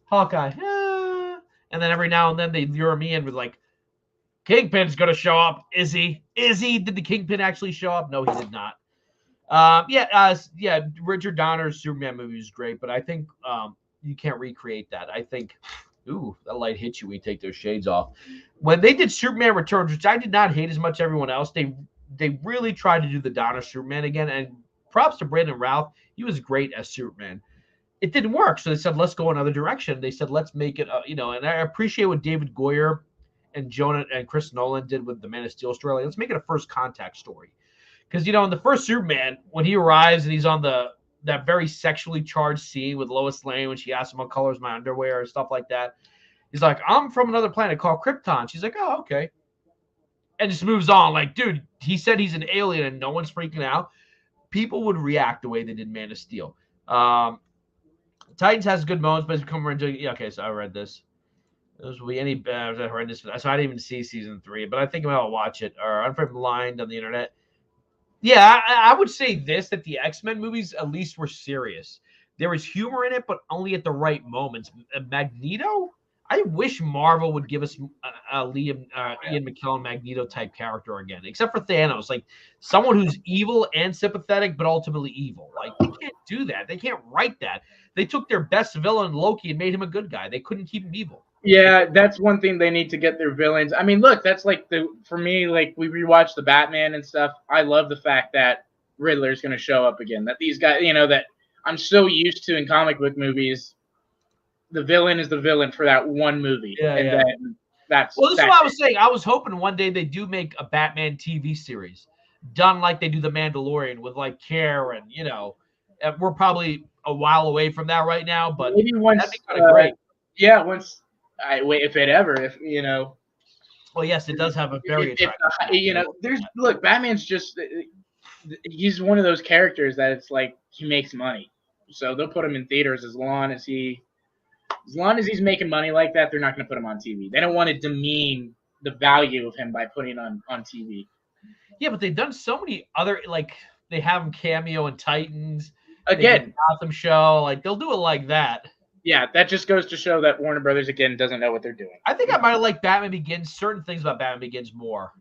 Hawkeye. And then every now and then they lure me in with like, Kingpin's going to show up. Is he? Did the Kingpin actually show up? No, he did not. Richard Donner's Superman movie is great, but I think you can't recreate that. I think, that light hits you when you take those shades off. When they did Superman Returns, which I did not hate as much as everyone else, they really tried to do the Donner Superman again, and props to Brandon Routh. He was great as Superman. It didn't work, so they said, let's go another direction. They said, let's make it, and I appreciate what David Goyer and Jonah and Chris Nolan did with the Man of Steel story. Like, let's make it a first contact story. Because, in the first Superman, when he arrives and he's on that very sexually charged scene with Lois Lane when she asks him what color is my underwear and stuff like that, he's like, I'm from another planet called Krypton. She's like, oh, okay. And just moves on. Like, dude, he said he's an alien and no one's freaking out. People would react the way they did Man of Steel. Titans has good moments, but it's become okay, so I read this. Those will be any horrendous. So I didn't even see season 3, but I think I'll watch it. Or I'm from blind on the internet. Yeah, I would say this, that the X-Men movies at least were serious. There was humor in it, but only at the right moments. Magneto? I wish Marvel would give us Ian McKellen Magneto type character again, except for Thanos. Like, someone who's evil and sympathetic, but ultimately evil. Like, they can't do that. They can't write that. They took their best villain, Loki, and made him a good guy. They couldn't keep him evil. Yeah, that's one thing they need to get their villains. I mean, look, that's like for me, like we rewatched the Batman and stuff. I love the fact that Riddler's going to show up again. That these guys, that I'm so used to in comic book movies, the villain is the villain for that one movie. Then that's this is what I was saying. I was hoping one day they do make a Batman TV series done like they do the Mandalorian with like care and we're probably a while away from that right now, but maybe once that'd be kind of great. Yeah, once. Well, yes, it does have a very attractive. Batman's just he's one of those characters that it's like he makes money, so they'll put him in theaters as long as he's making money like that. They're not going to put him on TV. They don't want to demean the value of him by putting on TV. Yeah, but they've done so many other they have him cameo in Titans again, Gotham show. Like they'll do it like that. Yeah, that just goes to show that Warner Brothers, again, doesn't know what they're doing. I think I might have liked Batman Begins, certain things about Batman Begins more.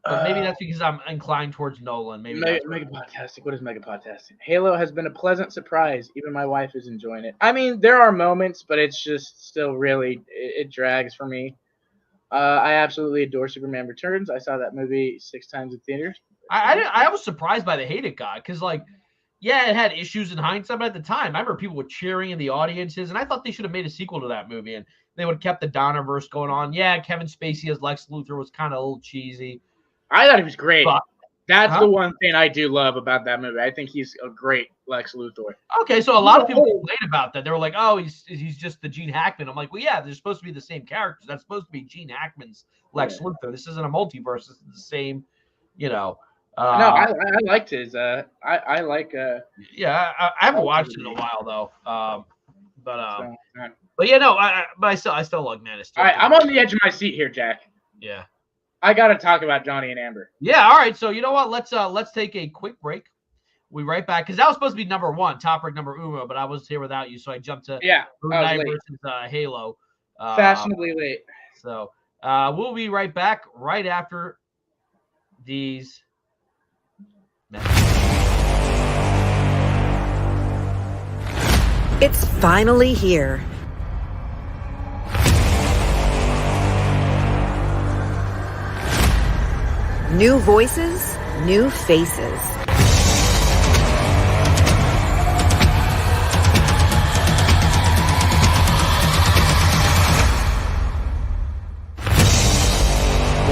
But maybe that's because I'm inclined towards Nolan. Maybe that's what Megapodtastic. What is Megapodtastic? Halo has been a pleasant surprise. Even my wife is enjoying it. I mean, there are moments, but it's just still really it drags for me. I absolutely adore Superman Returns. I saw that movie 6 times in theaters. I was surprised by the hate it got because, like, yeah, it had issues in hindsight, but at the time, I remember people were cheering in the audiences, and I thought they should have made a sequel to that movie, and they would have kept the Donnerverse going on. Yeah, Kevin Spacey as Lex Luthor was kind of a little cheesy. I thought he was great. But, That's the one thing I do love about that movie. I think he's a great Lex Luthor. Okay, so a lot of people complained about that. They were like, "Oh, he's just the Gene Hackman." I'm like, "Well, yeah, they're supposed to be the same characters. That's supposed to be Gene Hackman's Lex Luthor. This isn't a multiverse. It's the same, you know." No, I liked his. I like. Yeah, I haven't watched it in a while though. But yeah, no, I still like Man of Steel. All right, I'm on the edge of my seat here, Jack. Yeah. I got to talk about Johnny and Amber. Yeah, all right. So you know what? Let's take a quick break. We'll be right back because that was supposed to be number one, top rank number uno, but I was here without you, so I jumped to Moon Knight versus Halo. Fashionably late. So we'll be right back right after these messages. It's finally here. New voices, new faces.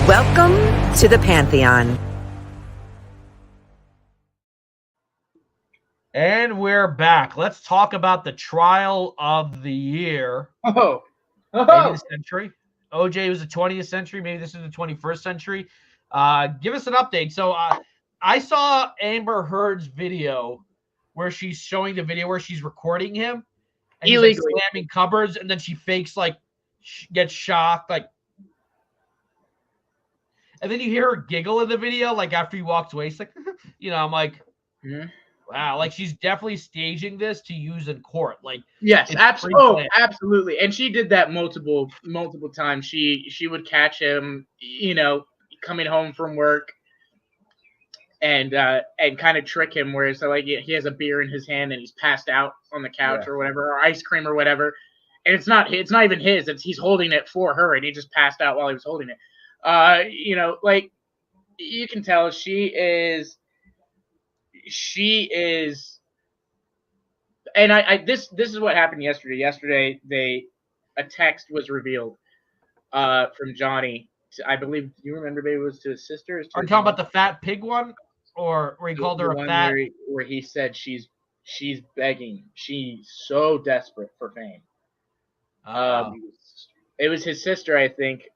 Welcome to the Pantheon. And we're back. Let's talk about the trial of the year. Maybe the century. OJ was the 20th century. Maybe this is the 21st century. Give us an update. So I saw Amber Heard's video where she's showing the video where she's recording him. And he's like slamming cupboards, and then she fakes like gets shocked, like. And then you hear her giggle in the video, like after he walks away. She's like, I'm like, wow, like she's definitely staging this to use in court. Like, yes, absolutely, absolutely. And she did that multiple times. She would catch him, coming home from work, and kind of trick him, where it's like he has a beer in his hand and he's passed out on the couch or whatever, or ice cream or whatever, and it's not even his. He's holding it for her, and he just passed out while he was holding it. Like you can tell she is, and this is what happened yesterday. Yesterday, a text was revealed from Johnny. I believe you remember, maybe it was to his sister. Are you talking about the fat pig one, or where he called her a fat? Where he said she's begging. She's so desperate for fame. It was his sister, I think.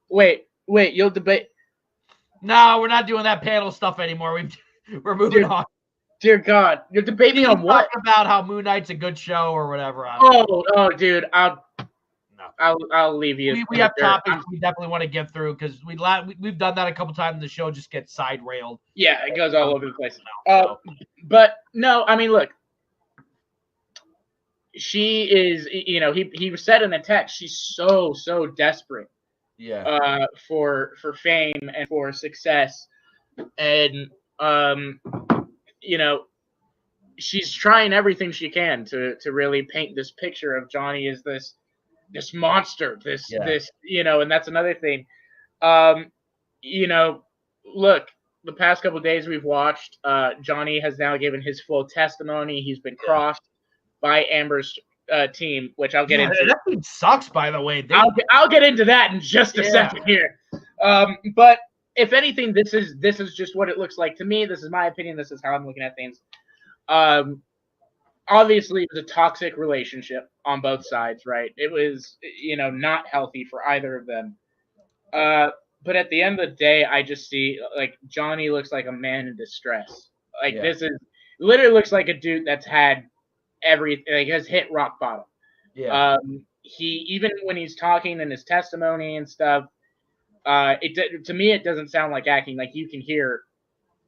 Wait, you'll debate. No, we're not doing that panel stuff anymore. We're moving on. Dear God, you're debating on what? Talk about how Moon Knight's a good show or whatever. Dude, I'll leave you. We have topics we definitely want to get through because we've done that a couple times. The show just gets side railed. Yeah, it goes all over the place. But no, I mean, look, she is. He said in the text, she's so desperate. Yeah. For fame and for success, and she's trying everything she can to really paint this picture of Johnny as this monster, this, and that's another thing. Look, the past couple of days we've watched, Johnny has now given his full testimony. He's been crossed by Amber's team, which I'll get into. That team sucks, by the way. I'll get into that in just a second here. But if anything, this is just what it looks like to me. This is my opinion. This is how I'm looking at things. Obviously, it was a toxic relationship on both sides, right? It was, not healthy for either of them. But at the end of the day, I just see, like, Johnny looks like a man in distress. Like, this is literally looks like a dude that's had everything, like, has hit rock bottom. Yeah. He, even when he's talking in his testimony and stuff, to me, it doesn't sound like acting. Like, you can hear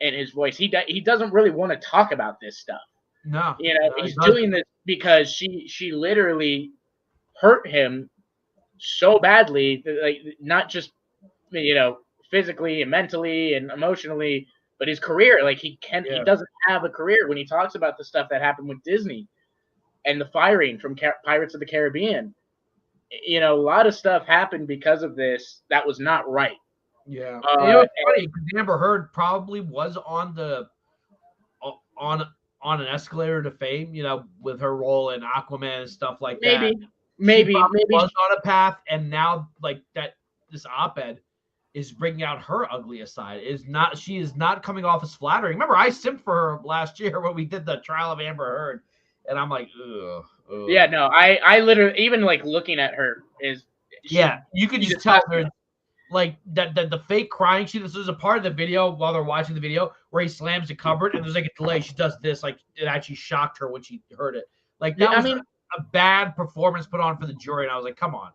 in his voice, he doesn't really want to talk about this stuff. No. He's doing this because she literally hurt him so badly, that, like, not just physically and mentally and emotionally, but his career, like he doesn't have a career. When he talks about the stuff that happened with Disney and the firing from Pirates of the Caribbean, a lot of stuff happened because of this that was not right. Yeah, it's funny because Amber Heard probably was on an escalator to fame, with her role in Aquaman and stuff like that. Maybe was on a path, and now like that, this op-ed is bringing out her ugliest side. She is not coming off as flattering. Remember, I simped for her last year when we did the trial of Amber Heard, and I'm like, ugh. Yeah, no, I literally, even like looking at her is. You can just tell there's like that the fake crying. There's a part of the video while they're watching the video where he slams the cupboard and there's like a delay. She does this, like it actually shocked her when she heard it. Like that was a bad performance put on for the jury, and I was like, come on.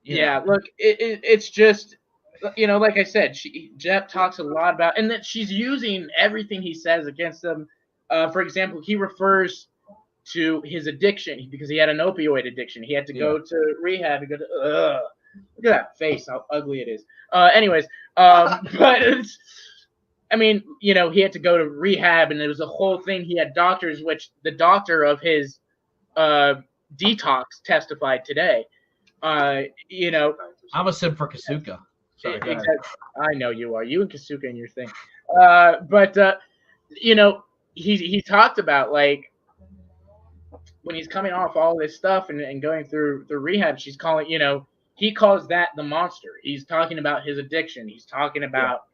Look, it's just, like I said, Jeff talks a lot about, and that she's using everything he says against them. For example, he refers to his addiction because he had an opioid addiction. He had to go to rehab. Look at that face, how ugly it is. Anyways, but it's, he had to go to rehab, and it was a whole thing. He had doctors, which the doctor of his detox testified today. I'm a simp for Kasuka. Sorry, exactly. I know you are. You and Kasuka and your thing. He talked about like when he's coming off all this stuff and going through the rehab, she's calling, he calls that the monster. He's talking about his addiction. He's talking about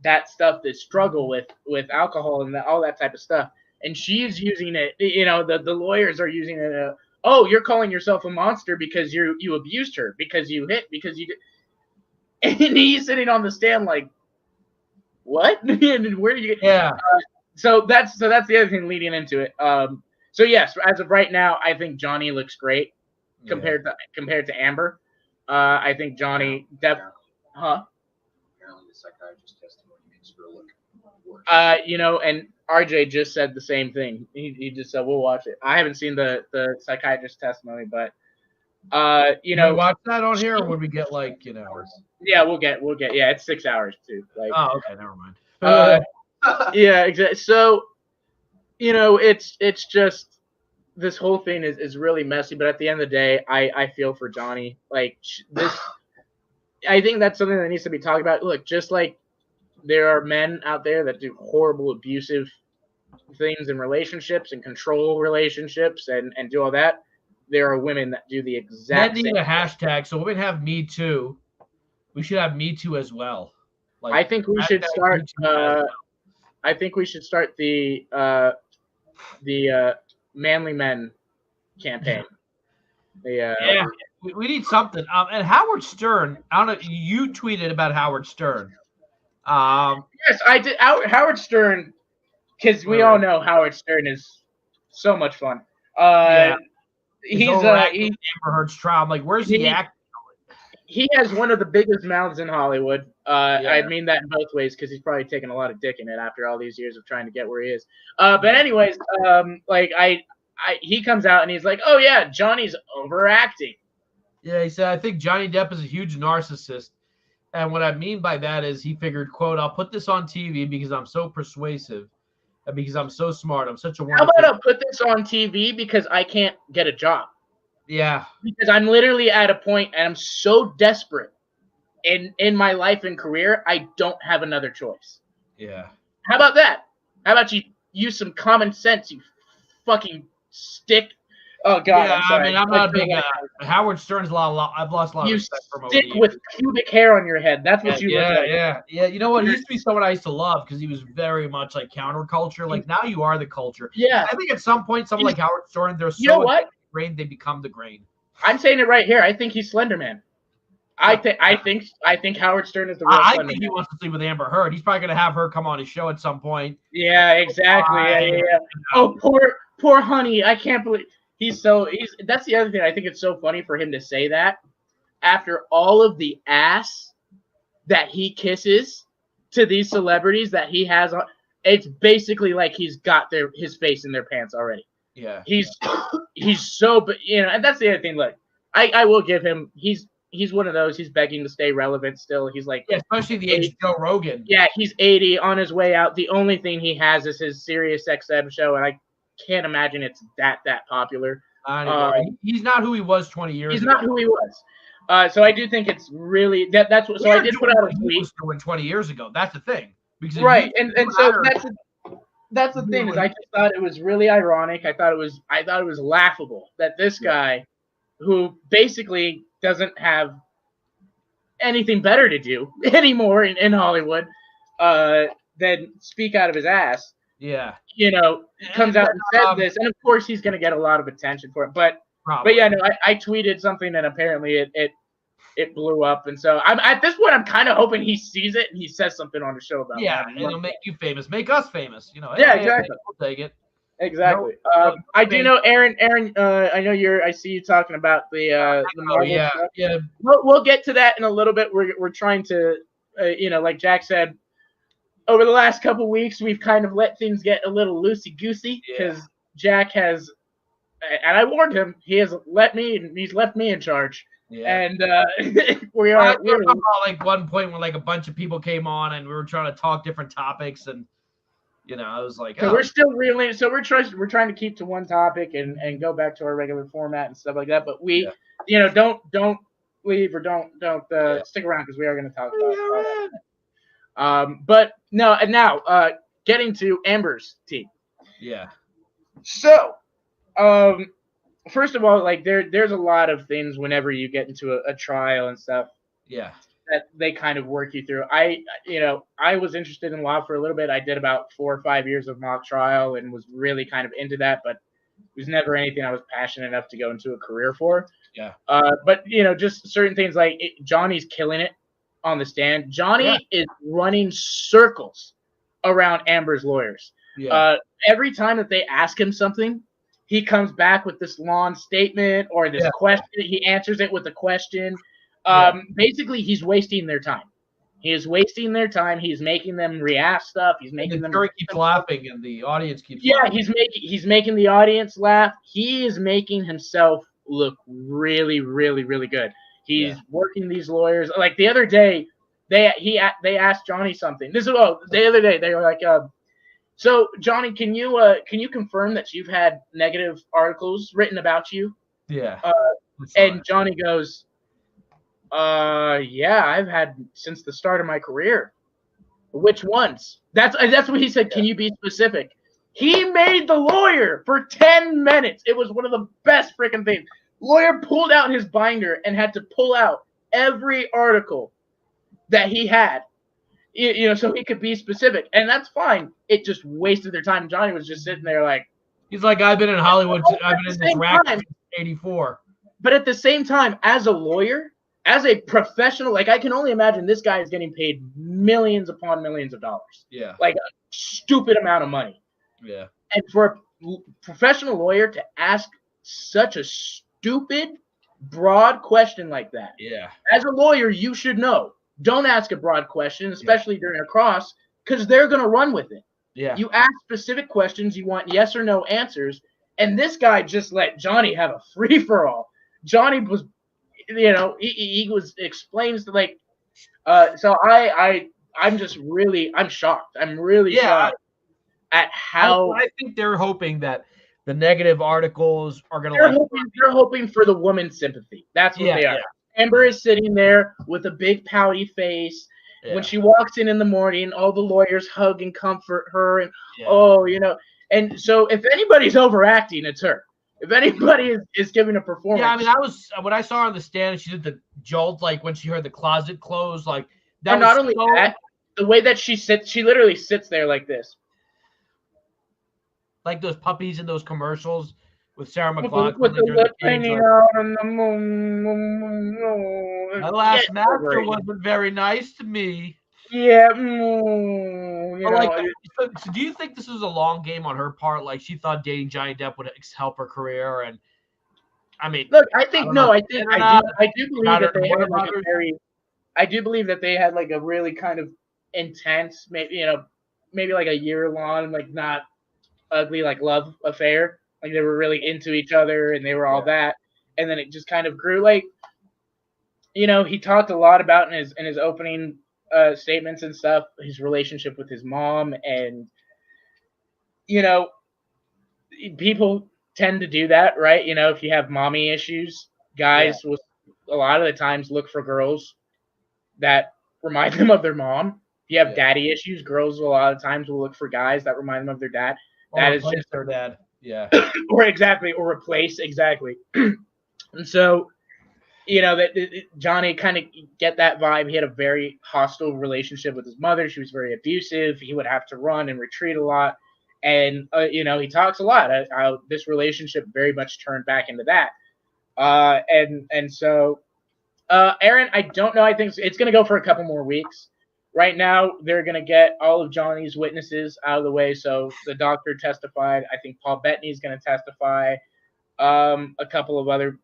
that stuff, the struggle with alcohol and all that type of stuff. And she's using it, the lawyers are using it. Oh, you're calling yourself a monster because you abused her, because you hit, because you did. And he's sitting on the stand like, what? And where do you get? Yeah. So that's the other thing leading into it. So yes, as of right now, I think Johnny looks great compared to Amber. I think Johnny Depp. Apparently, the psychiatrist testimony makes her look worse. And RJ just said the same thing. He just said we'll watch it. I haven't seen the psychiatrist testimony, but we watch that on here, or would we get like Yeah, we'll get. Yeah, it's 6 hours too. Like. Oh, okay, never mind. Yeah, exactly. So, it's just this whole thing is really messy. But at the end of the day, I feel for Johnny. Like this, I think that's something that needs to be talked about. Look, just like there are men out there that do horrible, abusive things in relationships and control relationships and do all that. There are women that do the exact same. Need a hashtag, so women have Me Too. We should have Me Too as well. Like, I think we should start. I think we should start the Manly Men campaign. We need something. And Howard Stern, I don't know. You tweeted about Howard Stern. Yes, I did. Howard Stern, because we all know Howard Stern is so much fun. He's Amber Heard's trial. I'm like, where's he acting? He has one of the biggest mouths in Hollywood. I mean that in both ways because he's probably taken a lot of dick in it after all these years of trying to get where he is. But anyways, he comes out and he's like, "Oh yeah, Johnny's overacting." Yeah, he said, "I think Johnny Depp is a huge narcissist, and what I mean by that is he figured, quote, I'll put this on TV because I'm so persuasive, and because I'm so smart. I'm such a wonderful." How about I put this on TV because I can't get a job? Yeah. Because I'm literally at a point and I'm so desperate in my life and career, I don't have another choice. Yeah. How about that? How about you use some common sense, you fucking stick? Oh, God. Yeah, I'm sorry. I mean, I'm not a big Howard Stern's a lot. I've lost a lot of respect for him. You stick with pubic hair on your head. That's what you look like. Yeah. You know what? He used to be someone I used to love because he was very much like counterculture. Like, now you are the culture. Yeah. I think at some point, someone like Howard Stern, they're so you know what? grain, they become the grain. I'm saying it right here. I think he's Slender Man. I think Howard Stern is the real Slender Man. He wants to sleep with Amber Heard. He's probably going to have her come on his show at some point. Yeah, exactly. Yeah. Oh, poor honey. I can't believe that's the other thing. I think it's so funny for him to say that after all of the ass that he kisses to these celebrities that he has on. It's basically like he's got his face in their pants already. Yeah. He's so, and that's the other thing. Look, I will give him, he's he's one of those. He's begging to stay relevant still. He's like, yeah, especially the age of Joe Rogan. Yeah, he's 80 on his way out. The only thing he has is his Sirius XM show, and I can't imagine it's that popular. He's not who he was 20 years ago. He's not who he was. So I do think it's really that's what. So I did put out a tweet. 20 years ago. That's the thing. Because right, and so that's the thing is I just thought it was really ironic. I thought it was laughable that this guy, who basically doesn't have anything better to do anymore in Hollywood, than speak out of his ass. Yeah, comes out and said this, and of course he's going to get a lot of attention for it. But yeah, no, I tweeted something and apparently it blew up, and so I'm at this point I'm kind of hoping he sees it and he says something on the show about that. And it'll make you famous, make us famous. Yeah, exactly. We'll take it. Exactly. I do know, Aaron. I know I see you talking about the Marvel stuff. Yeah. We'll get to that in a little bit. We're trying to, like Jack said, over the last couple weeks, we've kind of let things get a little loosey goosey because Jack has, and I warned him, he's left me in charge. Yeah. And we are about like one point when like a bunch of people came on and we were trying to talk different topics and. I was like, so we're still reeling. So we're trying to keep to one topic and go back to our regular format and stuff like that. But we, don't leave or don't stick around because we are going to talk about it. But no, and now getting to Amber's team. Yeah. So, first of all, like there's a lot of things whenever you get into a trial and stuff. Yeah. That they kind of work you through. I was interested in law for a little bit. I did about 4 or 5 years of mock trial and was really kind of into that, but it was never anything I was passionate enough to go into a career for. Yeah. But just certain things like Johnny's killing it on the stand. Johnny is running circles around Amber's lawyers. Yeah. Every time that they ask him something, he comes back with this long statement or this question. He answers it with a question. Basically, he's wasting their time. He is wasting their time. He's making them react stuff. He's making them. The jury keeps laughing, and the audience keeps. Yeah, laughing. he's making the audience laugh. He is making himself look really, really, really good. He's working these lawyers. Like the other day, they asked Johnny something. The other day they were like, "So Johnny, can you confirm that you've had negative articles written about you?" Yeah. And Johnny goes. Yeah, I've had since the start of my career. Which ones? That's what he said. Can you be specific? He made the lawyer for 10 minutes. It was one of the best freaking things. Lawyer pulled out his binder and had to pull out every article that he had, so he could be specific. And that's fine. It just wasted their time. Johnny was just sitting there like. He's like, I've been in Hollywood. I've been in this rack since 1984. But at the same time, as a lawyer, as a professional, like I can only imagine this guy is getting paid millions upon millions of dollars. Yeah. Like a stupid amount of money. Yeah. And for a professional lawyer to ask such a stupid, broad question like that. Yeah. As a lawyer, you should know. Don't ask a broad question, especially during a cross, because they're going to run with it. Yeah. You ask specific questions, you want yes or no answers, and this guy just let Johnny have a free-for-all. Johnny was he was explains like so I'm just really shocked. I'm really shocked at how I think they're hoping that the negative articles are going to they're hoping for the woman's sympathy. That's what they are. Yeah. Amber is sitting there with a big pouty face. Yeah. When she walks in the morning, all the lawyers hug and comfort her and and so if anybody's overacting, it's her. If anybody is giving a performance. Yeah, I mean, when I saw her on the stand, she did the jolt, like when she heard the closet close, like that. And not only that, the way that she sits, she literally sits there like this. Like those puppies in those commercials with Sarah McLachlan. With the lip hanging out on the moon. My last master wasn't very nice to me. Yeah. So do you think this was a long game on her part? Like she thought dating Johnny Depp would help her career, and I mean, look, I do believe that they had like I do believe that they had like a really kind of intense, maybe like a year long, like not ugly, like love affair. Like they were really into each other and they were all that, and then it just kind of grew. Like he talked a lot about in his opening statements and stuff, his relationship with his mom, and people tend to do that, right? If you have mommy issues, guys will a lot of the times look for girls that remind them of their mom. If you have daddy issues, girls a lot of times will look for guys that remind them of their dad. That is just their dad. Yeah. or replace exactly. And so, that Johnny kind of get that vibe. He had a very hostile relationship with his mother. She was very abusive. He would have to run and retreat a lot. And, he talks a lot how this relationship very much turned back into that. So, Aaron, I don't know. I think it's going to go for a couple more weeks. Right now, they're going to get all of Johnny's witnesses out of the way. So the doctor testified. I think Paul Bettany is going to testify. A couple of other,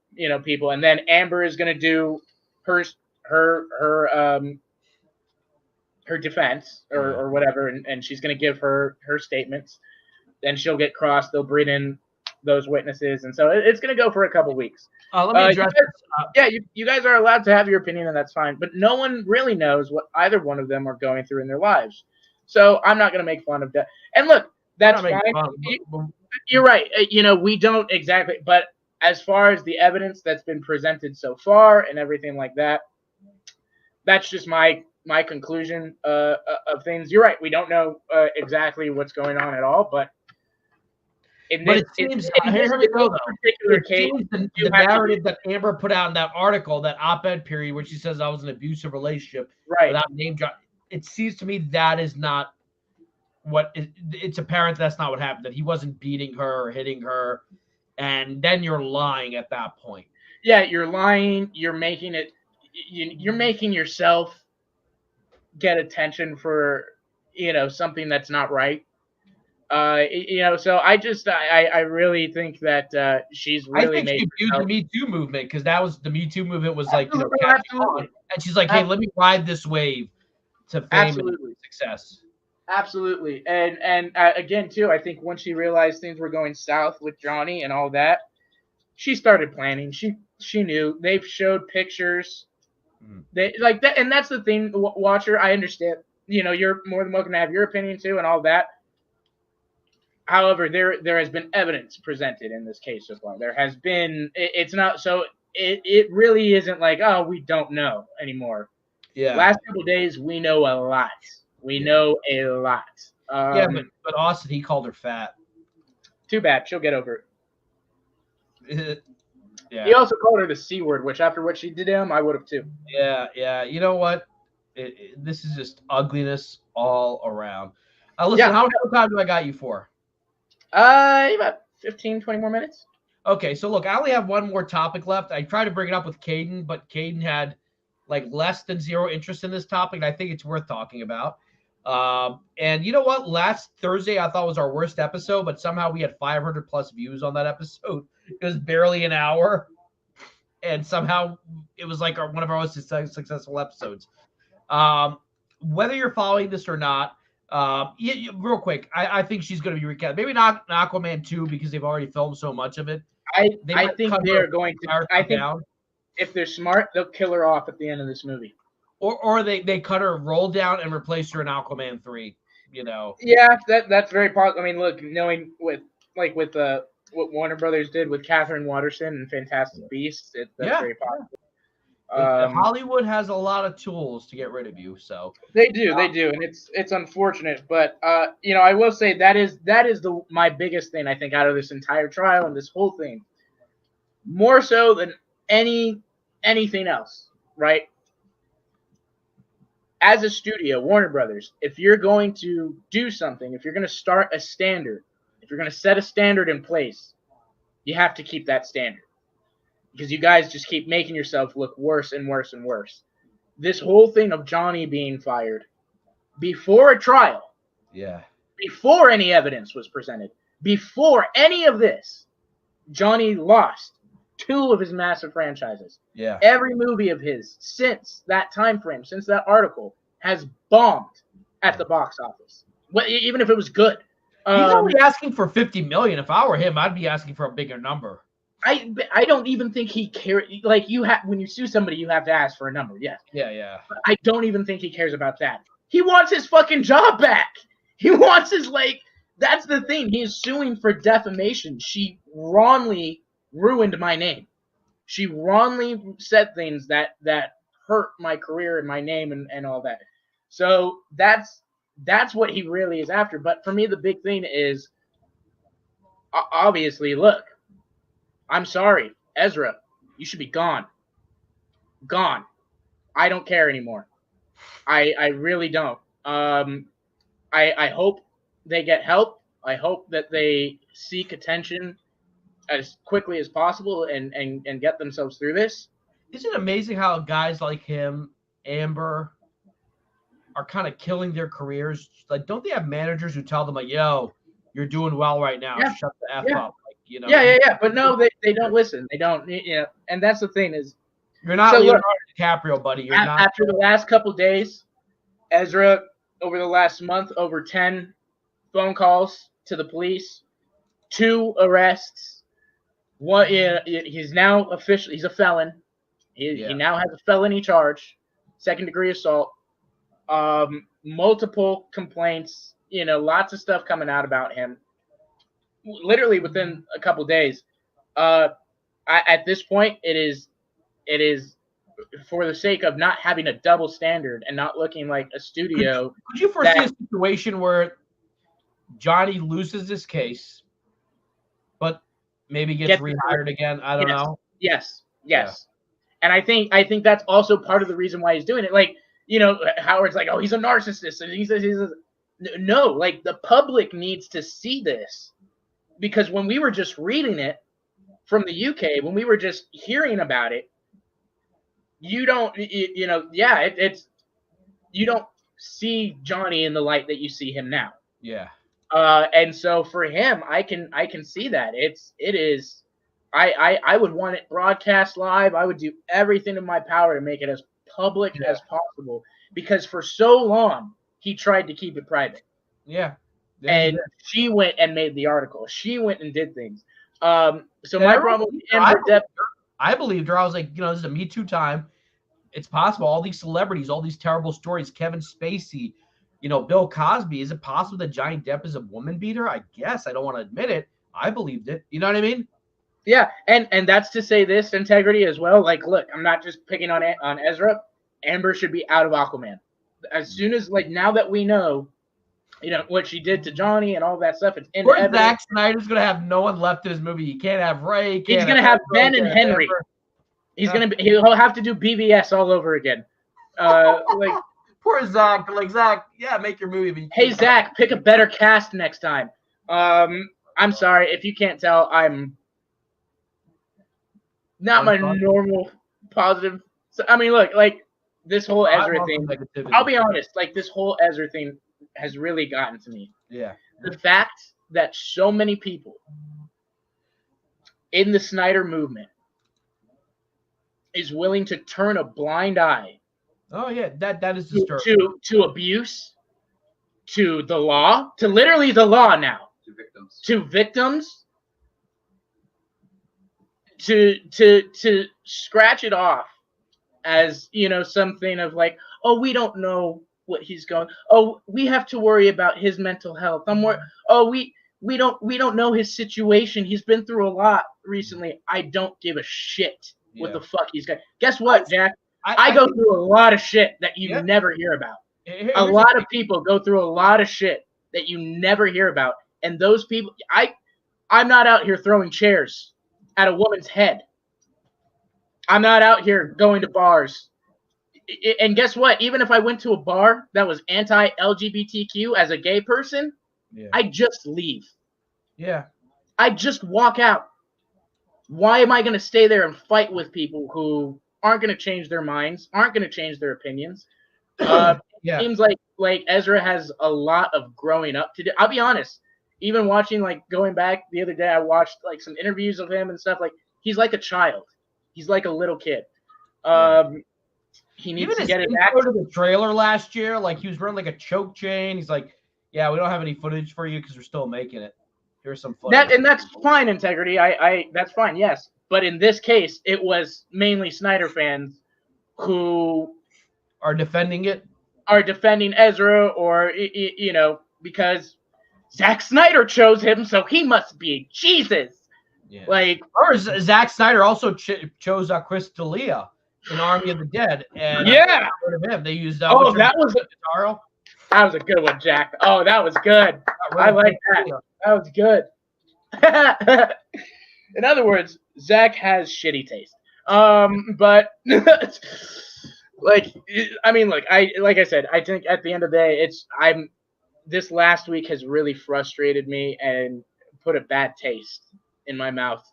people, and then Amber is going to do her defense or whatever, and she's going to give her statements. Then she'll get crossed. They'll bring in those witnesses, and so it's going to go for a couple weeks. Let me address you guys are allowed to have your opinion, and that's fine. But no one really knows what either one of them are going through in their lives. So I'm not going to make fun of that. And look, that's fine. You're right. We don't exactly. But as far as the evidence that's been presented so far and everything like that, that's just my conclusion of things. You're right. We don't know exactly what's going on at all, but. It seems the narrative that Amber put out in that article, that op-ed period, where she says I was in an abusive relationship, without name drop. It seems to me that is not what it's apparent that's not what happened. That he wasn't beating her or hitting her, and then you're lying at that point. Yeah, you're lying. You're making it. You're making yourself get attention for something that's not right. So I really think that she's really made the Me Too movement, because that was the Me Too movement was like catching on, and she's like, hey, let me ride this wave to fame and success. Absolutely, and again too, I think once she realized things were going south with Johnny and all that, she started planning. She knew. They've showed pictures. They like that, and that's the thing, Watcher. I understand. You're more than welcome to have your opinion too, and all that. However, there has been evidence presented in this case so far. There has been. It's not so. It really isn't like, oh, we don't know anymore. Yeah. Last couple of days, we know a lot. We know a lot. But Austin, he called her fat. Too bad. She'll get over it. Yeah. He also called her the C word, which after what she did to him, I would have too. Yeah. You know what? This is just ugliness all around. Listen, how much time do I got you for? About 15, 20 more minutes. Okay, so look, I only have one more topic left. I tried to bring it up with Caden, but Caden had like less than zero interest in this topic, and I think it's worth talking about. And you know what? Last Thursday, I thought was our worst episode, but somehow we had 500 plus views on that episode. It was barely an hour, and somehow it was like one of our most successful episodes. Whether you're following this or not, real quick, I think she's going to be recast. Maybe not Aquaman 2 because they've already filmed so much of it. I think they're going to. I think if they're smart, they'll kill her off at the end of this movie. Or they cut her roll down and replace her in Aquaman 3. Yeah, that's very possible. I mean, look, knowing with what Warner Brothers did with Catherine Waterston and Fantastic Beasts, that's very possible. Hollywood has a lot of tools to get rid of you, so they do, and it's unfortunate, but I will say that is my biggest thing I think out of this entire trial and this whole thing, more so than anything else, right? As a studio, Warner Brothers, if you're going to do something, if you're going to start a standard, if you're going to set a standard in place, you have to keep that standard. Because you guys just keep making yourself look worse and worse and worse. This whole thing of Johnny being fired before a trial, before any evidence was presented, before any of this, Johnny lost 2 of his massive franchises. Yeah. Every movie of his since that time frame, since that article, has bombed at the box office. Even if it was good. He's only asking for $50 million. If I were him, I'd be asking for a bigger number. I don't even think he cares. Like when you sue somebody, you have to ask for a number. Yes. Yeah. But I don't even think he cares about that. He wants his fucking job back. He wants his That's the thing. He is suing for defamation. She wrongly ruined my name. She wrongly said things that hurt my career and my name and all that. So that's what he really is after. But for me, the big thing is obviously, look, I'm sorry, Ezra, you should be gone. Gone. I don't care anymore. I really don't. I hope they get help. I hope that they seek attention as quickly as possible and get themselves through this. Isn't it amazing how guys like him, Amber, are kind of killing their careers? Like, don't they have managers who tell them, like, yo, you're doing well right now. Yeah. Shut the F up. Like, you know. Yeah. But no, they don't listen. They don't, and that's the thing is, you're not Leonardo DiCaprio, buddy. You're not. After the last couple days, Ezra, over the last month, over 10 phone calls to the police, 2 arrests. One, he's now officially, he's a felon. He now has a felony charge, 2nd-degree assault. Multiple complaints, lots of stuff coming out about him. Literally within a couple days. At this point, it is for the sake of not having a double standard and not looking like a studio. Could you foresee a situation where Johnny loses this case, but maybe gets rehired again? I don't know. Yes. Yeah. And I think that's also part of the reason why he's doing it. Like, Howard's like, oh, he's a narcissist, and he says no. Like, the public needs to see this, because when we were just reading it from the UK, when we were just hearing about it, you don't, it's you don't see Johnny in the light that you see him now. Yeah. And so for him, I can see that it is. I would want it broadcast live. I would do everything in my power to make it as public as possible, because for so long he tried to keep it private. Yeah. And she went and made the article. She went and did things. So my problem with Amber Depp, I believed her. I was like, this is a Me Too time. It's possible. All these celebrities, all these terrible stories, Kevin Spacey, Bill Cosby. Is it possible that Johnny Depp is a woman beater? I guess. I don't want to admit it. I believed it. You know what I mean? Yeah, and that's to say this integrity as well. Like, look, I'm not just picking on Ezra. Amber should be out of Aquaman. As soon as, now that we know, what she did to Johnny and all that stuff, it's in evidence. Zack Snyder's going to have no one left in his movie. He can't have Ray. He's going to have Ben and Henry. He'll have to do BVS all over again. Poor Zach. Like, Zach, make your movie. But hey, Zach, pick a better cast next time. I'm sorry. If you can't tell, I'm not my normal positive. So, I mean, look, this whole Ezra thing, I'll be honest, this whole Ezra thing has really gotten to me. Yeah. The fact that so many people in the Snyder movement is willing to turn a blind eye. Oh, yeah, that is disturbing. To abuse, to the law, to literally the law now. To victims. To scratch it off as, something of like, oh, we don't know what he's going. Oh, we have to worry about his mental health. We don't know his situation. He's been through a lot recently. I don't give a shit what the fuck he's got. Guess what, Jack? I go through a lot of shit that you never hear about. A lot of people go through a lot of shit that you never hear about. And those people, I'm not out here throwing chairs at a woman's head. I'm not out here going to bars. And guess what? Even if I went to a bar that was anti-LGBTQ as a gay person, I just leave. Yeah. I just walk out. Why am I going to stay there and fight with people who aren't going to change their minds, aren't going to change their opinions? It seems like Ezra has a lot of growing up to do. I'll be honest. Even watching, going back the other day, I watched some interviews of him and stuff. He's like a child. He's like a little kid. He needs to get it back. To the trailer last year, he was wearing a choke chain. He's like, "Yeah, we don't have any footage for you because we're still making it." Here's some footage. And that's fine, integrity. I that's fine, yes. But in this case, it was mainly Snyder fans who are defending it. Are defending Ezra, or because Zack Snyder chose him, so he must be Jesus. Yeah. Like, or Zack Snyder also chose Chris D'Elia in Army of the Dead, and yeah, him. They used that was a good one, Jack. Oh, that was good. I like that. That was good. In other words, Zack has shitty taste. But like I said, I think at the end of the day, this last week has really frustrated me and put a bad taste in my mouth.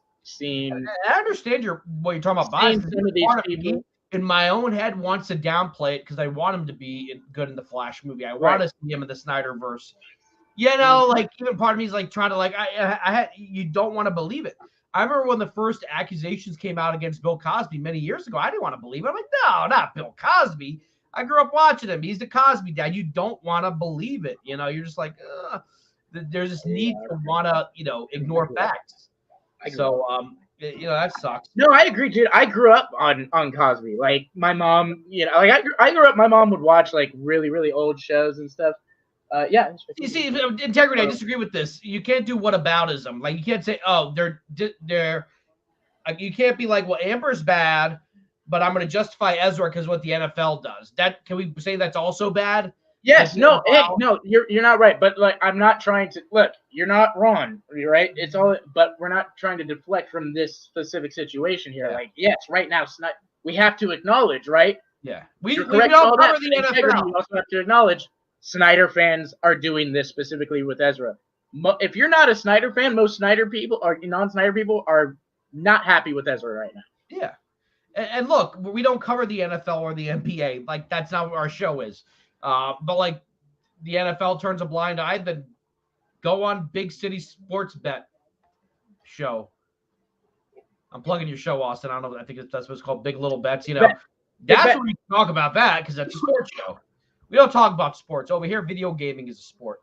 I understand what you're talking about. Bias. Some of these people in my own head wants to downplay it because I want him to be good in the Flash movie. I want to see him in the Snyderverse. Like even part of me is like trying to you don't want to believe it. I remember when the first accusations came out against Bill Cosby many years ago. I didn't want to believe it. I'm like, no, not Bill Cosby. I grew up watching him. He's the Cosby dad. You don't want to believe it. You're just like, there's this need to want to, ignore facts. So, that sucks. No, I agree, dude. I grew up on Cosby. Like my mom, I grew up. My mom would watch like really, really old shows and stuff. You see, integrity. I disagree with this. You can't do whataboutism. Like you can't say, "Oh, they're." You can't be like, "Well, Amber's bad, but I'm going to justify Ezra because what the NFL does." That can we say that's also bad? Yes. No. Hey, no. You're not right. But like, I'm not trying to look. You're not wrong. You're right. It's all. But we're not trying to deflect from this specific situation here. Yeah. Like, yes, right now, we have to acknowledge, right? Yeah. We don't cover the NFL. We also have to acknowledge. Snyder fans are doing this specifically with Ezra. If you're not a Snyder fan, most Snyder people or non-Snyder people are not happy with Ezra right now. Yeah. And look, we don't cover the NFL or the NBA. Like, that's not what our show is. But, like, the NFL turns a blind eye, then go on Big City Sports Bet show. I'm plugging your show, Austin. I don't know. I think that's what it's called, Big Little Bets. That's where we can talk about that because that's a sports show. We don't talk about sports. Over here, video gaming is a sport.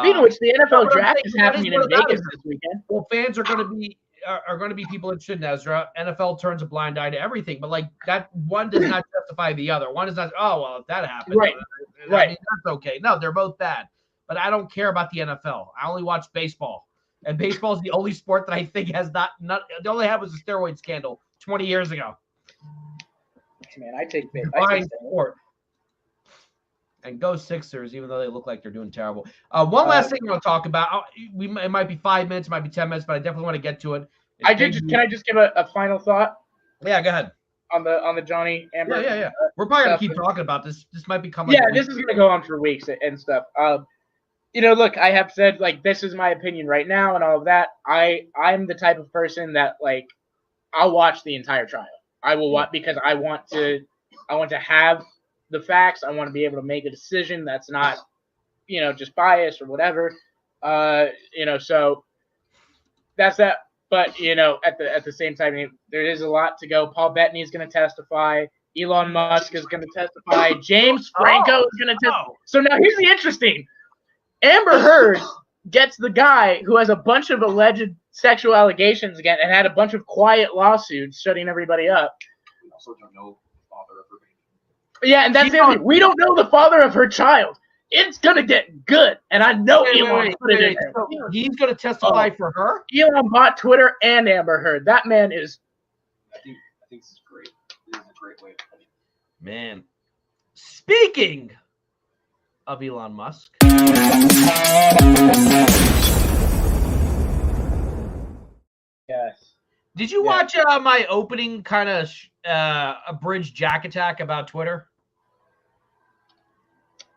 Speaking of which, the NFL draft is happening in Vegas this weekend. Well, fans are going to be people interested in Ezra. NFL turns a blind eye to everything, but like that one does not justify the other. One is not. Oh well, if that happened, right? I mean, that's okay. No, they're both bad. But I don't care about the NFL. I only watch baseball, and baseball is the only sport that I think has not. The only had was a steroid scandal 20 years ago. Man, I take sport. And go Sixers, even though they look like they're doing terrible. One last thing I want to talk about. It might be 5 minutes, it might be 10 minutes, but I definitely want to get to it. Can I just give a final thought? Yeah, go ahead. On the Johnny Amber. Yeah. We're probably gonna keep talking about this. This might become. This is gonna go on for weeks and stuff. Look, I have said like this is my opinion right now and all of that. I'm the type of person that like I'll watch the entire trial. I will watch because I want to have the facts. I want to be able to make a decision that's not, just biased or whatever. So that's that. But at the same time, there is a lot to go. Paul Bettany is going to testify. Elon Musk is going to testify. James Franco is going to testify. So now here's the interesting. Amber Heard gets the guy who has a bunch of alleged sexual allegations again and had a bunch of quiet lawsuits shutting everybody up. We also don't know the father of her baby. Yeah, and that's the thing. We don't know the father of her child. It's gonna get good, and I know Elon put it in there. So he's gonna testify for her. Elon bought Twitter and Amber Heard. That man is. I think this is great. This is a great way to put it. Man, speaking of Elon Musk. Yes. Did you watch my opening kind of abridged Jack attack about Twitter?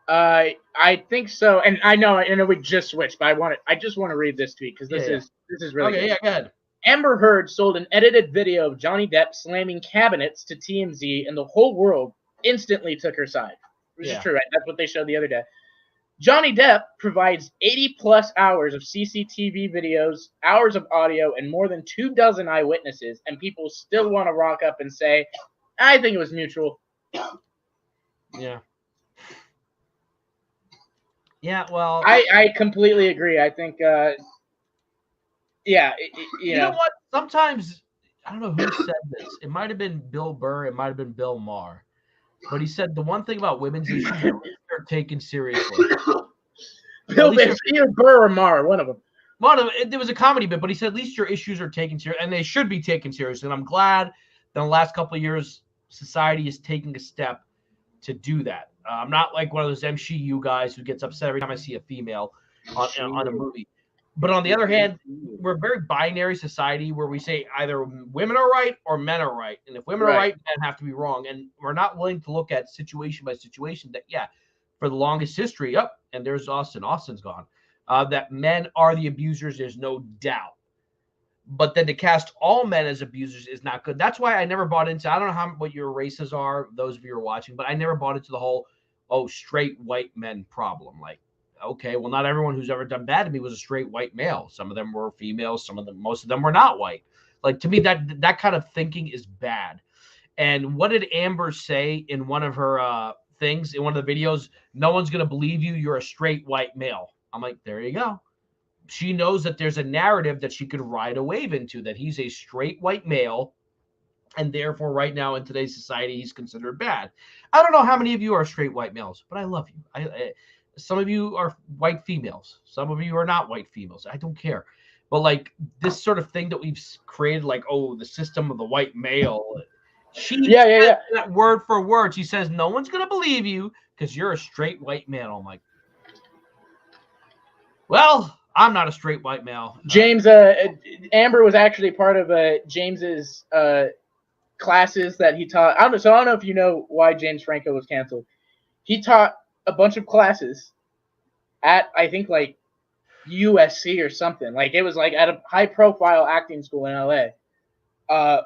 I think so, and I know we just switched, but I just want to read this tweet because this is really okay. Good. Yeah, go ahead. Amber Heard sold an edited video of Johnny Depp slamming cabinets to TMZ, and the whole world instantly took her side. Which is true, right? That's what they showed the other day. Johnny Depp provides 80-plus hours of CCTV videos, hours of audio, and more than 24 eyewitnesses, and people still want to rock up and say, I think it was mutual. Yeah. Yeah, well... I completely agree. I think yeah, you know what? Sometimes I don't know who said this. It might have been Bill Burr. It might have been Bill Maher. But he said the one thing about women's issues is they're taken seriously. Bill Burr or Maher, one of them. Well, there was a comedy bit, but he said at least your issues are taken seriously, and they should be taken seriously. And I'm glad that in the last couple of years, society is taking a step to do that. I'm not like one of those MCU guys who gets upset every time I see a female on a movie. But on the other hand, we're a very binary society where we say either women are right or men are right. And if women are right, men have to be wrong. And we're not willing to look at situation by situation that, for the longest history, and there's Austin. Austin's gone. That men are the abusers, there's no doubt. But then to cast all men as abusers is not good. That's why I never bought into, I don't know what your races are, those of you who are watching, but I never bought into the whole, straight white men problem. Like, okay, well, not everyone who's ever done bad to me was a straight white male. Some of them were females. Most of them were not white. Like, to me, that kind of thinking is bad. And what did Amber say in one of her things, in one of the videos? No one's going to believe you. You're a straight white male. I'm like, there you go. She knows that there's a narrative that she could ride a wave into, that he's a straight white male, and therefore right now in today's society, he's considered bad. I don't know how many of you are straight white males, but I love you. Some of you are white females. Some of you are not white females. I don't care. But like this sort of thing that we've created, like, the system of the white male. She says that word for word. She says, no one's going to believe you because you're a straight white male. I'm like, well, I'm not a straight white male. James, Amber was actually part of James's classes that he taught. I don't know if you know why James Franco was canceled. He taught a bunch of classes at, I think, like USC or something. Like, it was like at a high-profile acting school in LA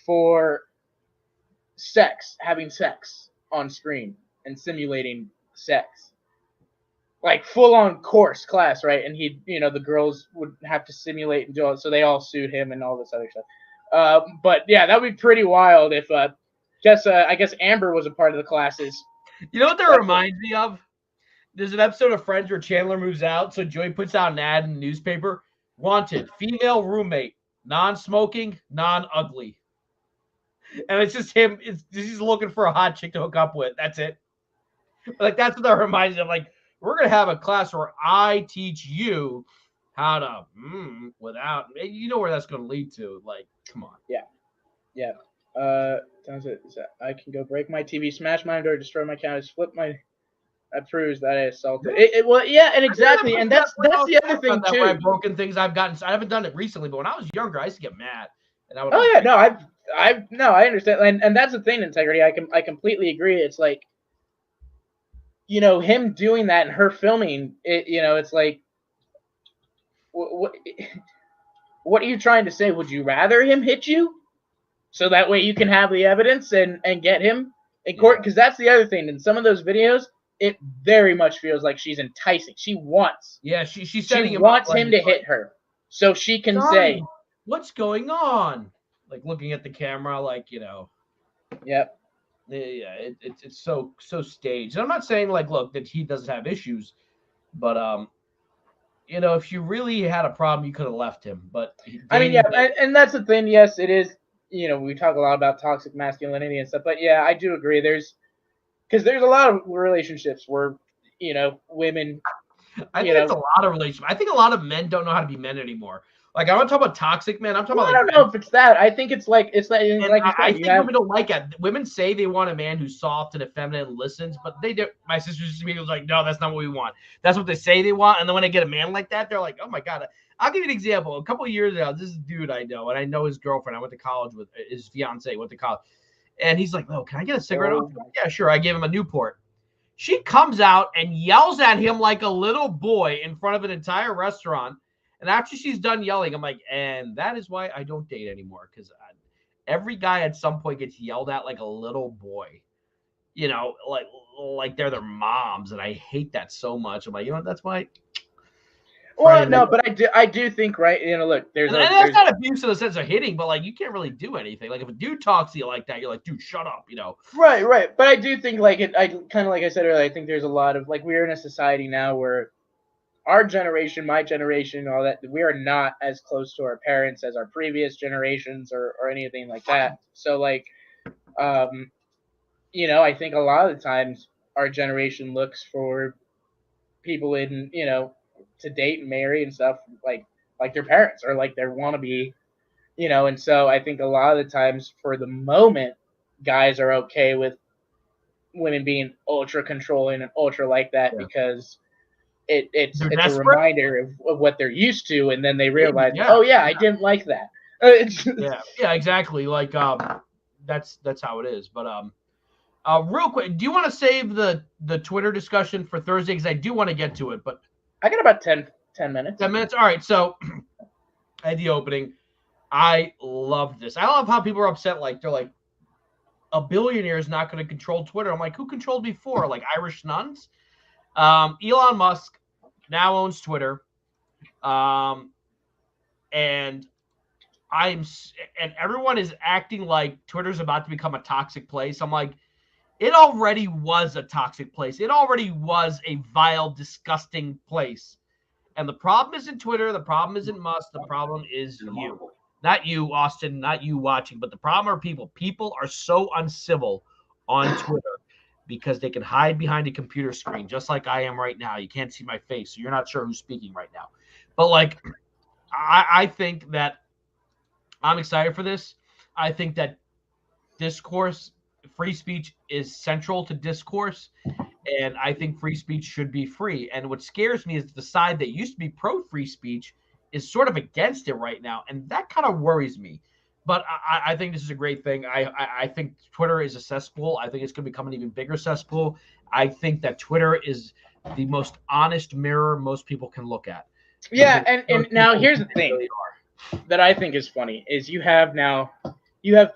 for having sex on screen and simulating sex. Like full-on course class, right? And the girls would have to simulate and do it, so they all sued him and all this other stuff. But yeah, that would be pretty wild if I guess Amber was a part of the classes. You know what that reminds me of? There's an episode of Friends where Chandler moves out, so Joey puts out an ad in the newspaper. Wanted, female roommate, non-smoking, non-ugly. And it's just him. He's looking for a hot chick to hook up with. That's it. Like, that's what that reminds me of. Like, we're going to have a class where I teach you how to, without, you know where that's going to lead to. Like, come on. Yeah. I can go break my TV, smash my door, destroy my couch, flip my, that proves that I assaulted. And exactly. And that's the other thing, too. I've broken things I've gotten. I haven't done it recently, but when I was younger, I used to get mad. And I would I understand. And that's the thing, Integrity. I completely agree. It's like, him doing that and her filming it, it's like, what are you trying to say? Would you rather him hit you so that way you can have the evidence and get him in court? Because that's the other thing. In some of those videos, it very much feels like she's enticing. She wants. Yeah, she's setting him wants him to hit her so she can say, what's going on? Like looking at the camera, like, Yep. Yeah, it's so staged. And I'm not saying like, look, that he doesn't have issues, but if you really had a problem, you could have left him. But and that's the thing. Yes, it is. We talk a lot about toxic masculinity and stuff, but yeah, I do agree. There's a lot of relationships where women. I think it's a lot of relationships. I think a lot of men don't know how to be men anymore. Like, I want to talk about toxic men. I'm talking about. I don't know if it's that. I think it's like I think women don't like it. Women say they want a man who's soft and effeminate and listens, but they do. My sister just me was like, no, that's not what we want. That's what they say they want, and then when they get a man like that, they're like, oh my god. I'll give you an example. A couple of years ago, this is a dude I know, and I know his girlfriend. I went to college with his fiance. Went to college, and he's like, "Oh, can I get a cigarette?" Yeah, sure. I gave him a Newport. She comes out and yells at him like a little boy in front of an entire restaurant. And after she's done yelling, I'm like, and that is why I don't date anymore. Because every guy at some point gets yelled at like a little boy, like they're their moms. And I hate that so much. I'm like, that's why. Well, no, but I do think, right, look, that's not abuse in the sense of hitting, but like, you can't really do anything. Like, if a dude talks to you like that, you're like, dude, shut up, Right. But I do think, like, I kind of, like I said earlier, I think there's a lot of, like, we're in a society now where our generation, my generation, all that, we are not as close to our parents as our previous generations or anything like that. So like, I think a lot of the times our generation looks for people in, to date and marry and stuff like their parents or like their wannabe, and so I think a lot of the times for the moment, guys are okay with women being ultra controlling and ultra like that because it's a reminder of what they're used to, and then they realize, I didn't like that. yeah, exactly. Like that's how it is. But real quick, do you want to save the Twitter discussion for Thursday? Because I do want to get to it, but I got about 10 minutes. 10 minutes. All right. So at the opening, I love this. I love how people are upset. Like they're like, a billionaire is not going to control Twitter. I'm like, who controlled before? Like Irish nuns? Elon Musk now owns Twitter. And everyone is acting like Twitter's about to become a toxic place. I'm like, it already was a toxic place. It already was a vile, disgusting place. And the problem isn't Twitter. The problem isn't Musk. The problem is you. Not you, Austin, not you watching, but the problem are people. People are so uncivil on Twitter because they can hide behind a computer screen, just like I am right now. You can't see my face, so you're not sure who's speaking right now. But, like, I think that I'm excited for this. I think that discourse, free speech is central to discourse, and I think free speech should be free. And what scares me is the side that used to be pro-free speech is sort of against it right now, and that kind of worries me. But I think this is a great thing. I think Twitter is a cesspool. I think it's going to become an even bigger cesspool. I think that Twitter is the most honest mirror most people can look at. Yeah, and now here's the thing that I think is funny is you have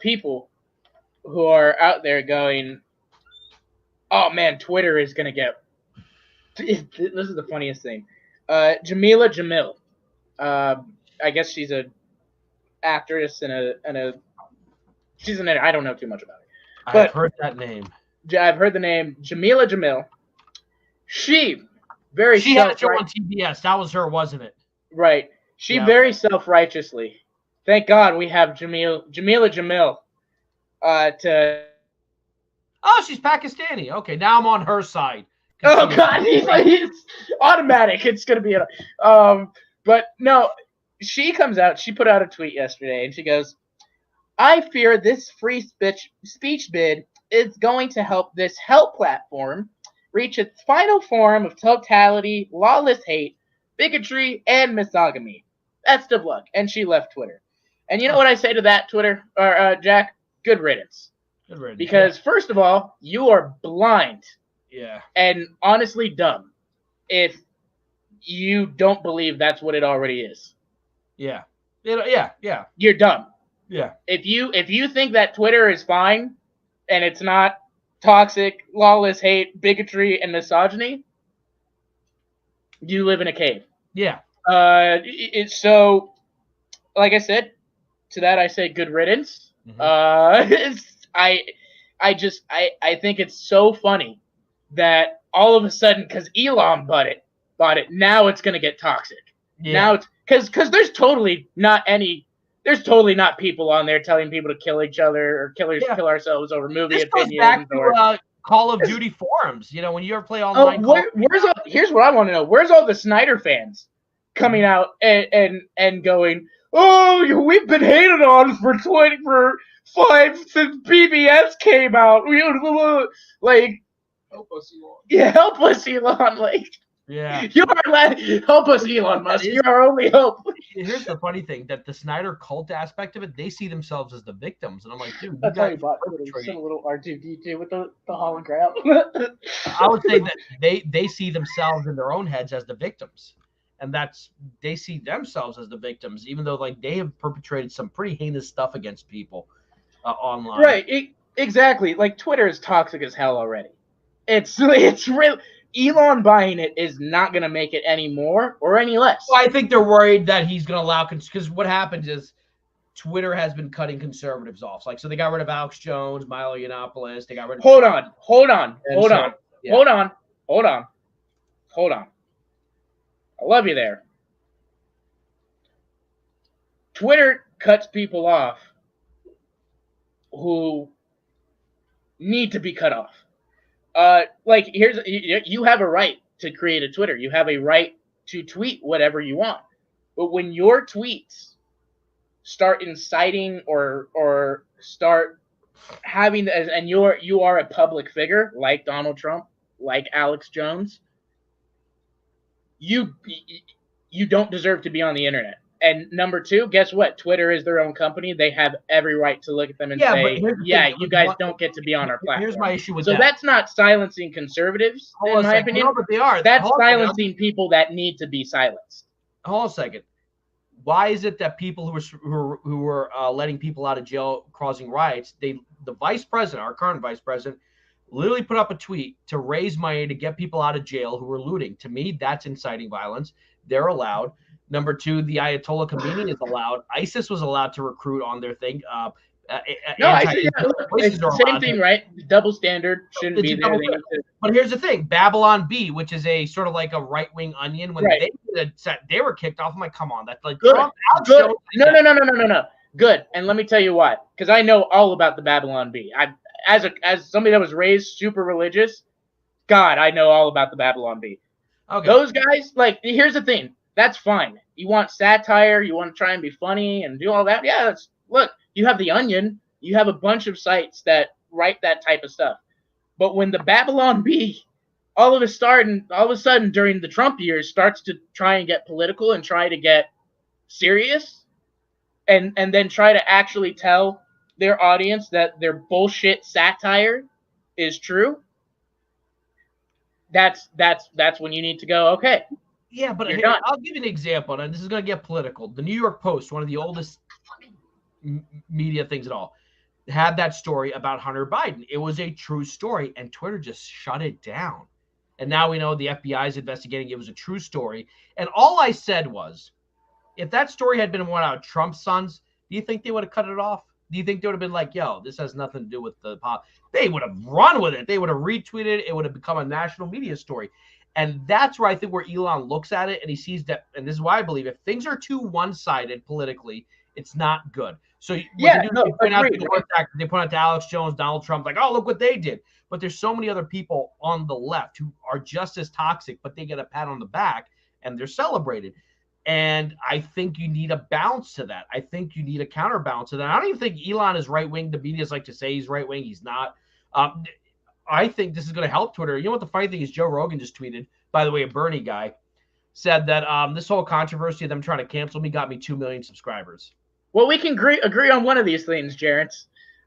people who are out there going, oh man, Twitter is going to get – this is the funniest thing. Jamila Jamil. I guess she's a actress and she's an I don't know too much about it. But I've heard that name. I've heard the name Jamila Jamil. She had a show on TBS. That was her, wasn't it? Right. She very self-righteously. Thank God we have Jamila Jamil. Oh, she's Pakistani. Okay, now I'm on her side. Oh God, he's automatic. It's gonna be But no, she comes out, she put out a tweet yesterday, and she goes, I fear this free speech bid is going to help this help platform reach its final form of totality, lawless hate, bigotry, and misogyny. Best of luck. And she left Twitter. And you know what I say to that, Twitter, or Jack? Good riddance. Good riddance. Because, first of all, you are blind. Yeah. And honestly dumb if you don't believe that's what it already is. Yeah. Yeah. You're dumb. Yeah. If you think that Twitter is fine and it's not toxic, lawless hate, bigotry, and misogyny, you live in a cave. Yeah. So, like I said, to that I say good riddance. Mm-hmm. I think it's so funny that all of a sudden, because Elon bought it, now it's gonna get toxic. Yeah. Now it's because there's totally not people on there telling people to kill each other or kill ourselves over movie opinions. Goes back to Call of Duty forums. You know, when you ever play online. Here's what I want to know. Where's all the Snyder fans coming out and going, oh, we've been hated on for 5 since BBS came out. Like, help us, Elon. Yeah, help us, Elon. Like, yeah, help us, Elon Musk. You're our only hope. Here's the funny thing: that the Snyder cult aspect of it, they see themselves as the victims, and I'm like, dude, that's how you bought a little R2D2 with the hologram. I would say that they see themselves in their own heads as the victims, and they see themselves as the victims, even though like they have perpetrated some pretty heinous stuff against people online. Right, exactly. Like Twitter is toxic as hell already. It's real. Elon buying it is not going to make it any more or any less. Well, I think they're worried that he's going to allow, because what happens is Twitter has been cutting conservatives off. Like, so they got rid of Alex Jones, Milo Yiannopoulos. They got rid of. Hold on. I love you there. Twitter cuts people off who need to be cut off. Like you have a right to create a Twitter. You have a right to tweet whatever you want. But when your tweets start inciting or start having, and you are a public figure like Donald Trump, like Alex Jones, you don't deserve to be on the internet. And number two, guess what? Twitter is their own company. They have every right to look at them and say, you guys don't get to be on our platform. Here's my issue with that. So that's not silencing conservatives, in my opinion. No, but they are. That's silencing people that need to be silenced. Hold on a second. Why is it that people who were letting people out of jail causing riots, the vice president, our current vice president, literally put up a tweet to raise money to get people out of jail who were looting? To me, that's inciting violence. They're allowed. Number two, the Ayatollah Khomeini is allowed. ISIS was allowed to recruit on their thing. It's the same thing, right? Double standard shouldn't be there. But here's the thing: Babylon Bee, which is a sort of like a right-wing onion, when they were kicked off. I'm like, come on, that's like good. Good. No. Good. And let me tell you why. Because I know all about the Babylon Bee. As somebody that was raised super religious, God, I know all about the Babylon Bee. Okay. Those guys, like, here's the thing. That's fine. You want satire, you want to try and be funny and do all that. Yeah, look, you have the Onion, you have a bunch of sites that write that type of stuff. But when the Babylon Bee all of a sudden during the Trump years starts to try and get political and try to get serious and then try to actually tell their audience that their bullshit satire is true, that's when you need to go, okay. Yeah, but I'll give you an example, and this is going to get political. The New York Post, one of the oldest media things at all, had that story about Hunter Biden. It was a true story, and Twitter just shut it down. And now we know the FBI is investigating. It was a true story. And all I said was, if that story had been one out Trump's sons, do you think they would have cut it off? Do you think they would have been like, yo, this has nothing to do with the pop? They would have run with it. They would have retweeted it. It would have become a national media story. And that's where I think where Elon looks at it and he sees that, and this is why I believe if things are too one-sided politically, it's not good. So they point out to Alex Jones, Donald Trump, like, oh, look what they did. But there's so many other people on the left who are just as toxic, but they get a pat on the back and they're celebrated. And I think you need a balance to that. I think you need a counterbalance to that. I don't even think Elon is right-wing. The media's like to say he's right-wing. He's not. I think this is going to help Twitter. You know what the funny thing is? Joe Rogan just tweeted, by the way, a Bernie guy, said that this whole controversy of them trying to cancel me got me 2 million subscribers. Well, we can agree on one of these things, Jarrett.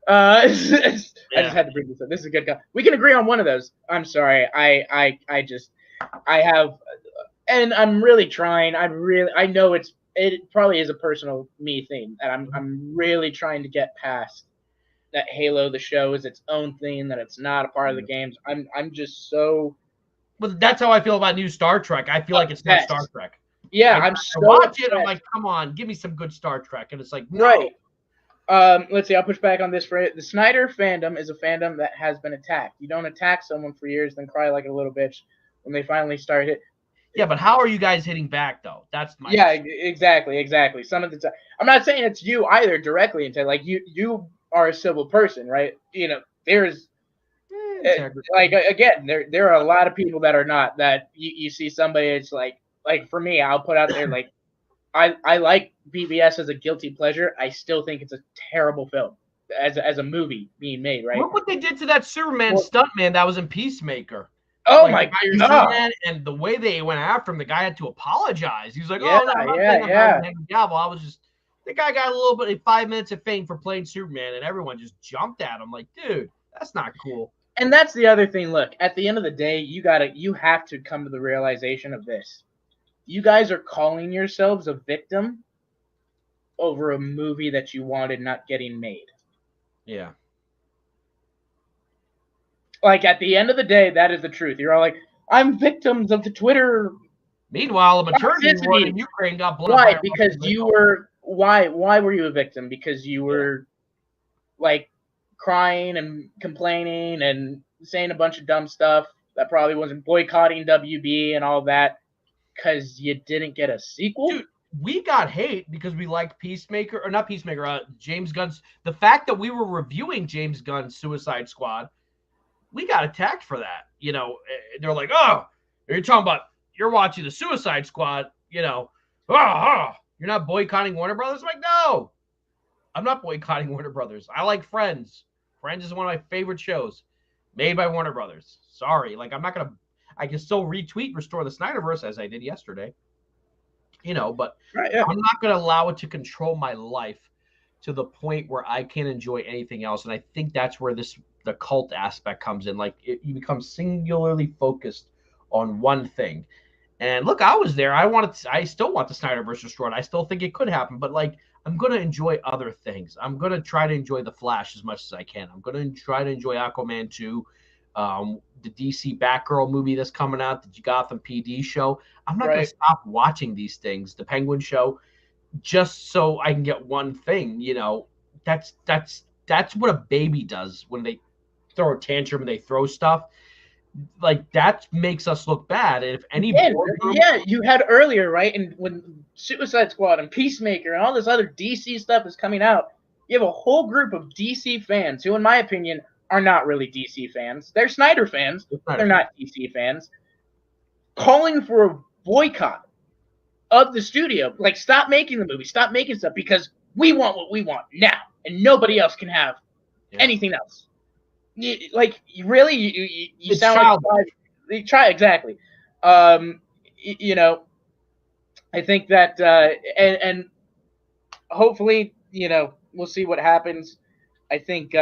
I just had to bring this up. This is a good guy. We can agree on one of those. I'm sorry. I have, and I'm really trying. I know it probably is a personal me thing, and I'm really trying to get past that Halo, the show, is its own thing, that it's not a part of the games. I'm just so. But that's how I feel about new Star Trek. I feel like it's not Star Trek. Yeah, I'm so watch it. I'm like, come on, give me some good Star Trek, and it's like, no. Right. Let's see. I'll push back on this. The Snyder fandom is a fandom that has been attacked. You don't attack someone for years, then cry like a little bitch when they finally start it. Yeah, but how are you guys hitting back though? That's my exactly. Some of the time, I'm not saying it's you either directly. Into like you are a civil person, right? You know, there's like again, there are a lot of people that are not. That you see somebody, it's like for me, I'll put out there like I like BVS as a guilty pleasure. I still think it's a terrible film as a movie being made, right? Look what they did to that Superman stuntman that was in Peacemaker. Oh my God! And the way they went after him, the guy had to apologize. He was like, yeah. I was just, the guy got a little bit of 5 minutes of fame for playing Superman, and everyone just jumped at him. Like, dude, that's not cool. And that's the other thing. Look, at the end of the day, you have to come to the realization of this. You guys are calling yourselves a victim over a movie that you wanted not getting made. Yeah. Like, at the end of the day, that is the truth. You're all like, I'm victims of the Twitter. Meanwhile, a maternity ward in Ukraine got blown up. Why? Because you were. Why were you a victim? Because you were, like, crying and complaining and saying a bunch of dumb stuff that probably wasn't, boycotting WB and all that. because you didn't get a sequel. Dude, we got hate because we liked Peacemaker, or not Peacemaker, James Gunn's. The fact that we were reviewing James Gunn's Suicide Squad, we got attacked for that. You know, they're like, oh, you're talking about, you're watching the Suicide Squad, you know, you're not boycotting Warner Brothers? I'm like, no, I'm not boycotting Warner Brothers. I like Friends. Friends is one of my favorite shows made by Warner Brothers. Sorry. Like, I'm not going to, I can still retweet Restore the Snyderverse as I did yesterday, you know, but right, yeah. I'm not going to allow it to control my life to the point where I can't enjoy anything else. And I think that's where the cult aspect comes in. Like, you become singularly focused on one thing. And look, I was there. I still want the Snyderverse restored. I still think it could happen, but like, I'm going to enjoy other things. I'm going to try to enjoy The Flash as much as I can. I'm going to try to enjoy Aquaman 2, the DC Batgirl movie that's coming out, the Gotham PD show. I'm not going to stop watching these things, the Penguin show, just so I can get one thing. You know, that's what a baby does when they throw a tantrum and they throw stuff. Like, that makes us look bad. And if any you had earlier, right? And when Suicide Squad and Peacemaker and all this other DC stuff is coming out, you have a whole group of DC fans who, in my opinion, are not really DC fans. They're Snyder fans. They're not DC fans. Calling for a boycott of the studio. Like, stop making the movie. Stop making stuff because we want what we want now. And nobody else can have anything else. You sound like you try exactly. You know, I think that and hopefully, you know, we'll see what happens. I think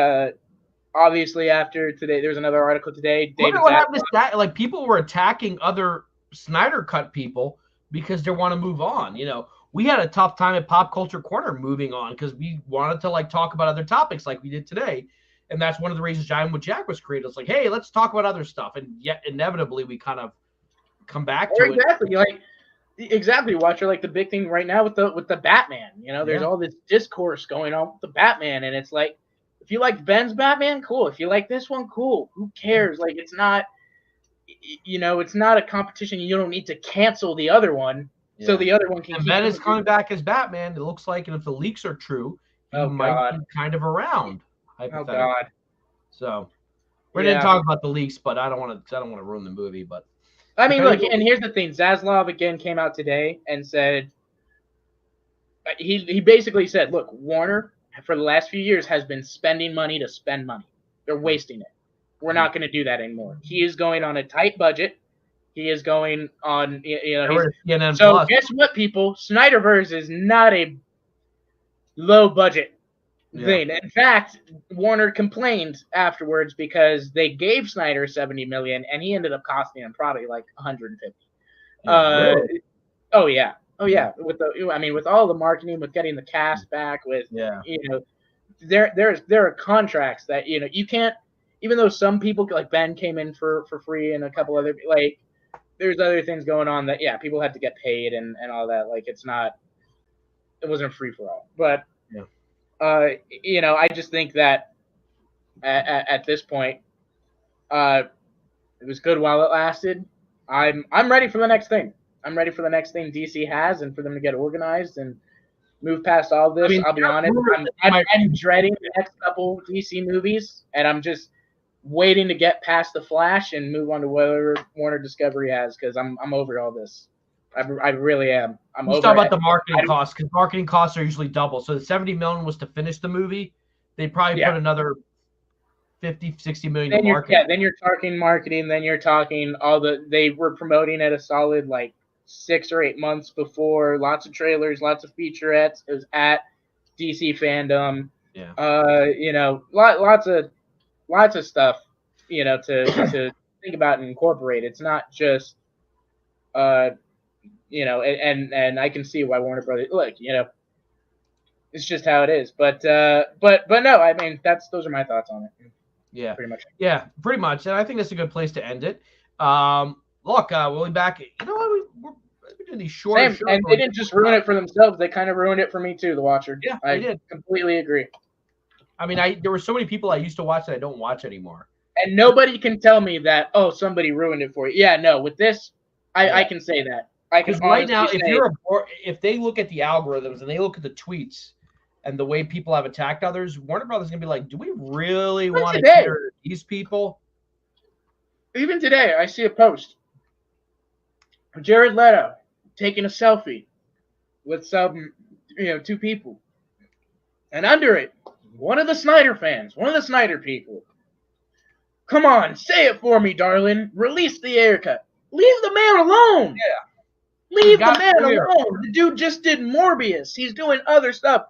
obviously after today, there's another article today. Look at what happened to that. Like, people were attacking other Snyder Cut people because they want to move on. You know, we had a tough time at Pop Culture Corner moving on because we wanted to like talk about other topics like we did today. And that's one of the reasons Giant with Jack was created. It's like, hey, let's talk about other stuff. And yet inevitably we kind of come back to it. Exactly. Watch like the big thing right now with the Batman. You know, there's all this discourse going on with the Batman. And it's like, if you like Ben's Batman, cool. If you like this one, cool. Who cares? Like, it's not, you know, it's not a competition. You don't need to cancel the other one. Yeah. So the other one can. And Ben is coming back as Batman. It looks like, and if the leaks are true, he might be kind of around. Oh God! So we're gonna talk about the leaks, but I don't want to ruin the movie. But I mean, look, and here's the thing: Zaslav again came out today and said he basically said, "Look, Warner for the last few years has been spending money to spend money. They're wasting it. We're not going to do that anymore. He is going on a tight budget. He is going on, you know." So guess what, people? Snyderverse is not a low budget thing. In fact, Warner complained afterwards because they gave Snyder $70 million and he ended up costing him probably like $150. Really? Oh yeah. With all the marketing, with getting the cast back, with you know, there are contracts that, you know, you can't, even though some people like Ben came in for free and a couple other, like, there's other things going on that people had to get paid and all that. Like, it wasn't free for all. But you know, I just think that at this point, it was good while it lasted. I'm ready for the next thing. I'm ready for the next thing DC has, and for them to get organized and move past all this. I mean, I'll be honest, I'm dreading the next couple DC movies, and I'm just waiting to get past the Flash and move on to whatever Warner Discovery has, because I'm over all this. I really am. Let's talk about the marketing costs, because marketing costs are usually double. So the $70 million was to finish the movie. They probably put another $50-60 million in marketing. Yeah, then you're talking marketing. Then you're talking they were promoting it a solid like 6 or 8 months before. Lots of trailers, lots of featurettes. It was at DC Fandom. Yeah. You know, lots of stuff. You know, to think about and incorporate. It's not just you know, and I can see why Warner Brothers, look, you know, it's just how it is. But no, I mean, those are my thoughts on it. Yeah, pretty much. Yeah, pretty much. And I think that's a good place to end it. Look, we'll be back. You know what? We're doing these short. And they didn't just ruin it for themselves. They kind of ruined it for me too, the watcher. Yeah, I did. Completely agree. I mean, there were so many people I used to watch that I don't watch anymore. And nobody can tell me that, oh, somebody ruined it for you. Yeah, no, with this, I can say that. Because right now, if they look at the algorithms and they look at the tweets and the way people have attacked others, Warner Brothers is gonna be like, do we really want to cater to these people? Even today, I see a post. Jared Leto taking a selfie with some, two people. And under it, one of the Snyder fans, one of the Snyder people. Come on, say it for me, darling. Release the haircut. Leave the man alone. Yeah. Leave the man alone. The dude just did Morbius. He's doing other stuff.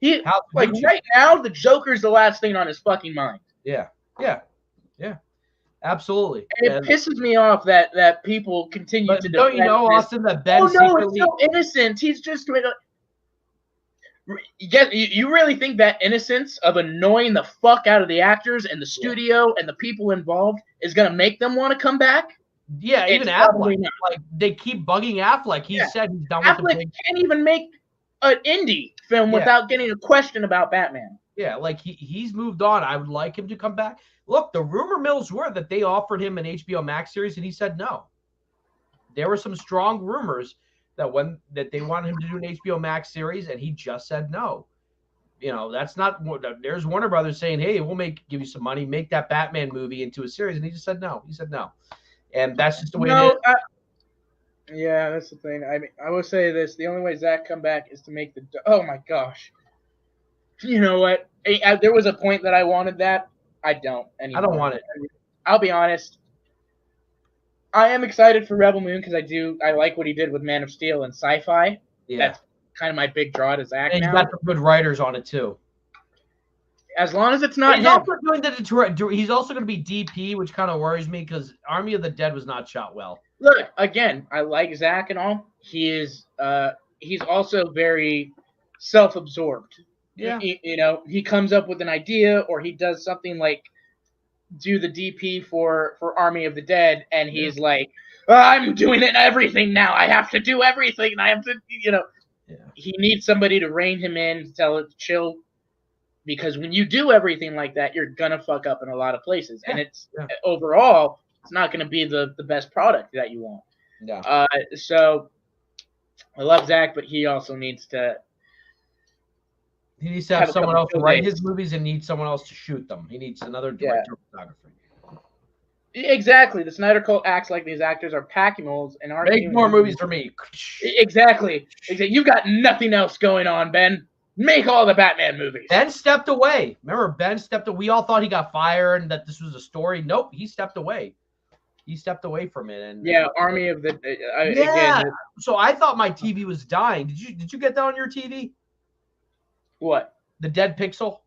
Right now, the Joker's the last thing on his fucking mind. Yeah. Absolutely. And it pisses me off that people continue to don't you know, Austin, that Ben it's so innocent. He's just doing you really think that innocence of annoying the fuck out of the actors and the studio and the people involved is going to make them want to come back? Yeah, even Affleck. Like, they keep bugging Affleck. He said he's done with the big... can't even make an indie film without getting a question about Batman. Yeah, like he's moved on. I would like him to come back. Look, the rumor mills were that they offered him an HBO Max series, and he said no. There were some strong rumors that they wanted him to do an HBO Max series, and he just said no. That's not. There's Warner Brothers saying, "Hey, we'll give you some money, make that Batman movie into a series," and he just said no. He said no, and that's just the way it is. Yeah, that's the thing. I mean, I will say this: the only way Zach come back is to make the. Oh my gosh! You know what? There was a point that I wanted that. I don't anymore. I don't want it. I'll be honest. I am excited for Rebel Moon because I like what he did with Man of Steel and sci-fi. Yeah. That's kind of my big draw to Zach and now. He's got some good writers on it too. As long as it's not he's him. He's also going to be DP, which kind of worries me because Army of the Dead was not shot well. Look, again, I like Zach and all. He's also very self-absorbed. Yeah. He comes up with an idea or he does something like do the DP for Army of the Dead, and he's like, I'm doing it everything now. I have to do everything. And I have to, He needs somebody to rein him in, to tell it to chill. Because when you do everything like that, you're going to fuck up in a lot of places. And overall, it's not going to be the best product that you want. Yeah. So I love Zach, but he also needs to. He needs to have someone else write his movies and needs someone else to shoot them. He needs another director of photography. Exactly. The Snyder Cult acts like these actors are pack-a-moles and aren't. Make more movies for me. Exactly. You've got nothing else going on, Ben. Make all the Batman movies. Ben stepped away. Remember, Ben stepped away. We all thought he got fired and that this was a story. Nope, he stepped away. He stepped away from it. And Army of the. Again, so I thought my TV was dying. Did you get that on your TV? What? The dead pixel?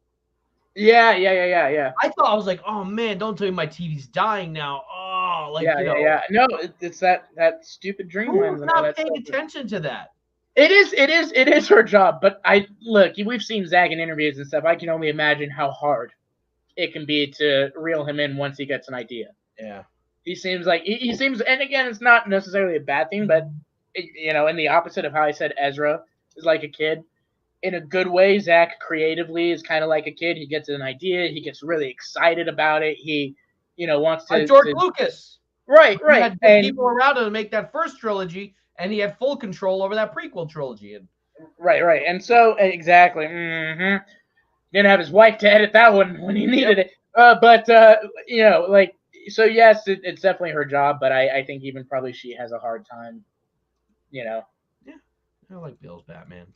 Yeah. I was like, oh man, don't tell me my TV's dying now. Oh, yeah. No, it's that stupid Dreamlands. Who's not paying attention to that? It is her job. But we've seen Zach in interviews and stuff. I can only imagine how hard it can be to reel him in once he gets an idea. Yeah. He seems like he seems, and again, it's not necessarily a bad thing, but in the opposite of how I said Ezra is like a kid. In a good way, Zach creatively is kind of like a kid. He gets an idea. He gets really excited about it. He, wants to. Like George Lucas. Right. He had people around him to make that first trilogy, and he had full control over that prequel trilogy. Right. And so, exactly. Mm-hmm. Didn't have his wife to edit that one when he needed it. So yes, it's definitely her job, but I think even probably she has a hard time, Yeah, I like Bill's Batman.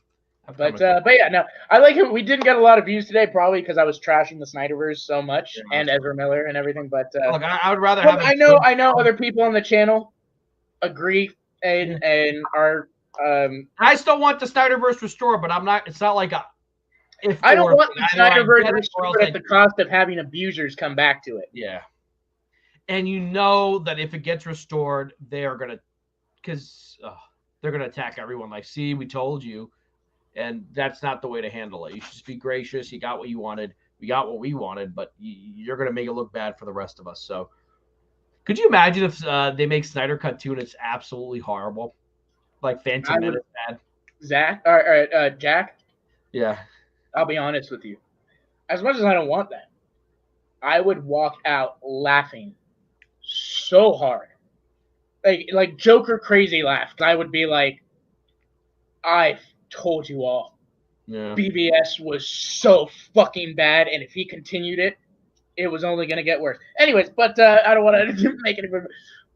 But yeah, no, I like it. We didn't get a lot of views today, probably because I was trashing the Snyderverse so much and Ezra Miller and everything. But look, I would rather have. I know other people on the channel agree and are. I still want the Snyderverse restored, but I'm not. It's not like a. I don't want the Snyderverse restored at the cost of having abusers come back to it. Yeah, and you know that if it gets restored, they are gonna, they're gonna attack everyone. Like, see, we told you. And that's not the way to handle it. You should just be gracious. You got what you wanted. We got what we wanted, but you're going to make it look bad for the rest of us. So could you imagine if they make Snyder Cut 2 and it's absolutely horrible? Like Phantom Menace bad? Zach? Or Jack? Yeah. I'll be honest with you. As much as I don't want that, I would walk out laughing so hard like Joker crazy laugh. I would be like, I told you all. Yeah. BBS was so fucking bad, and if he continued it, it was only going to get worse. Anyways, but I don't want to make any.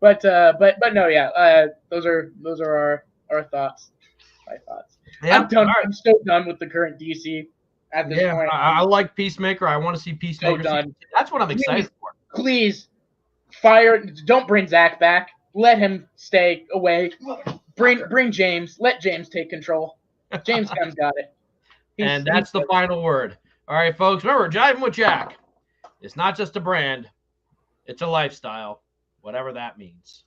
But no, yeah. Those are our thoughts. My thoughts. Yeah, I'm done. right. I'm so done with the current DC at this point. I like Peacemaker. I want to see Peacemaker. So done. That's what I'm excited for. Please fire. Don't bring Zach back. Let him stay away. Bring James. Let James take control. James Gunn's got it. And that's the final word. All right, folks. Remember, Jivin with Jack. It's not just a brand. It's a lifestyle, whatever that means.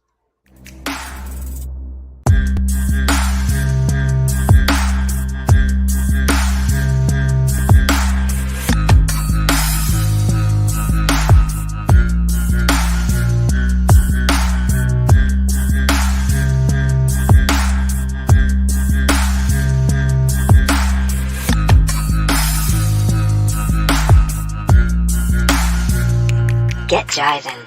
Get Jivin'.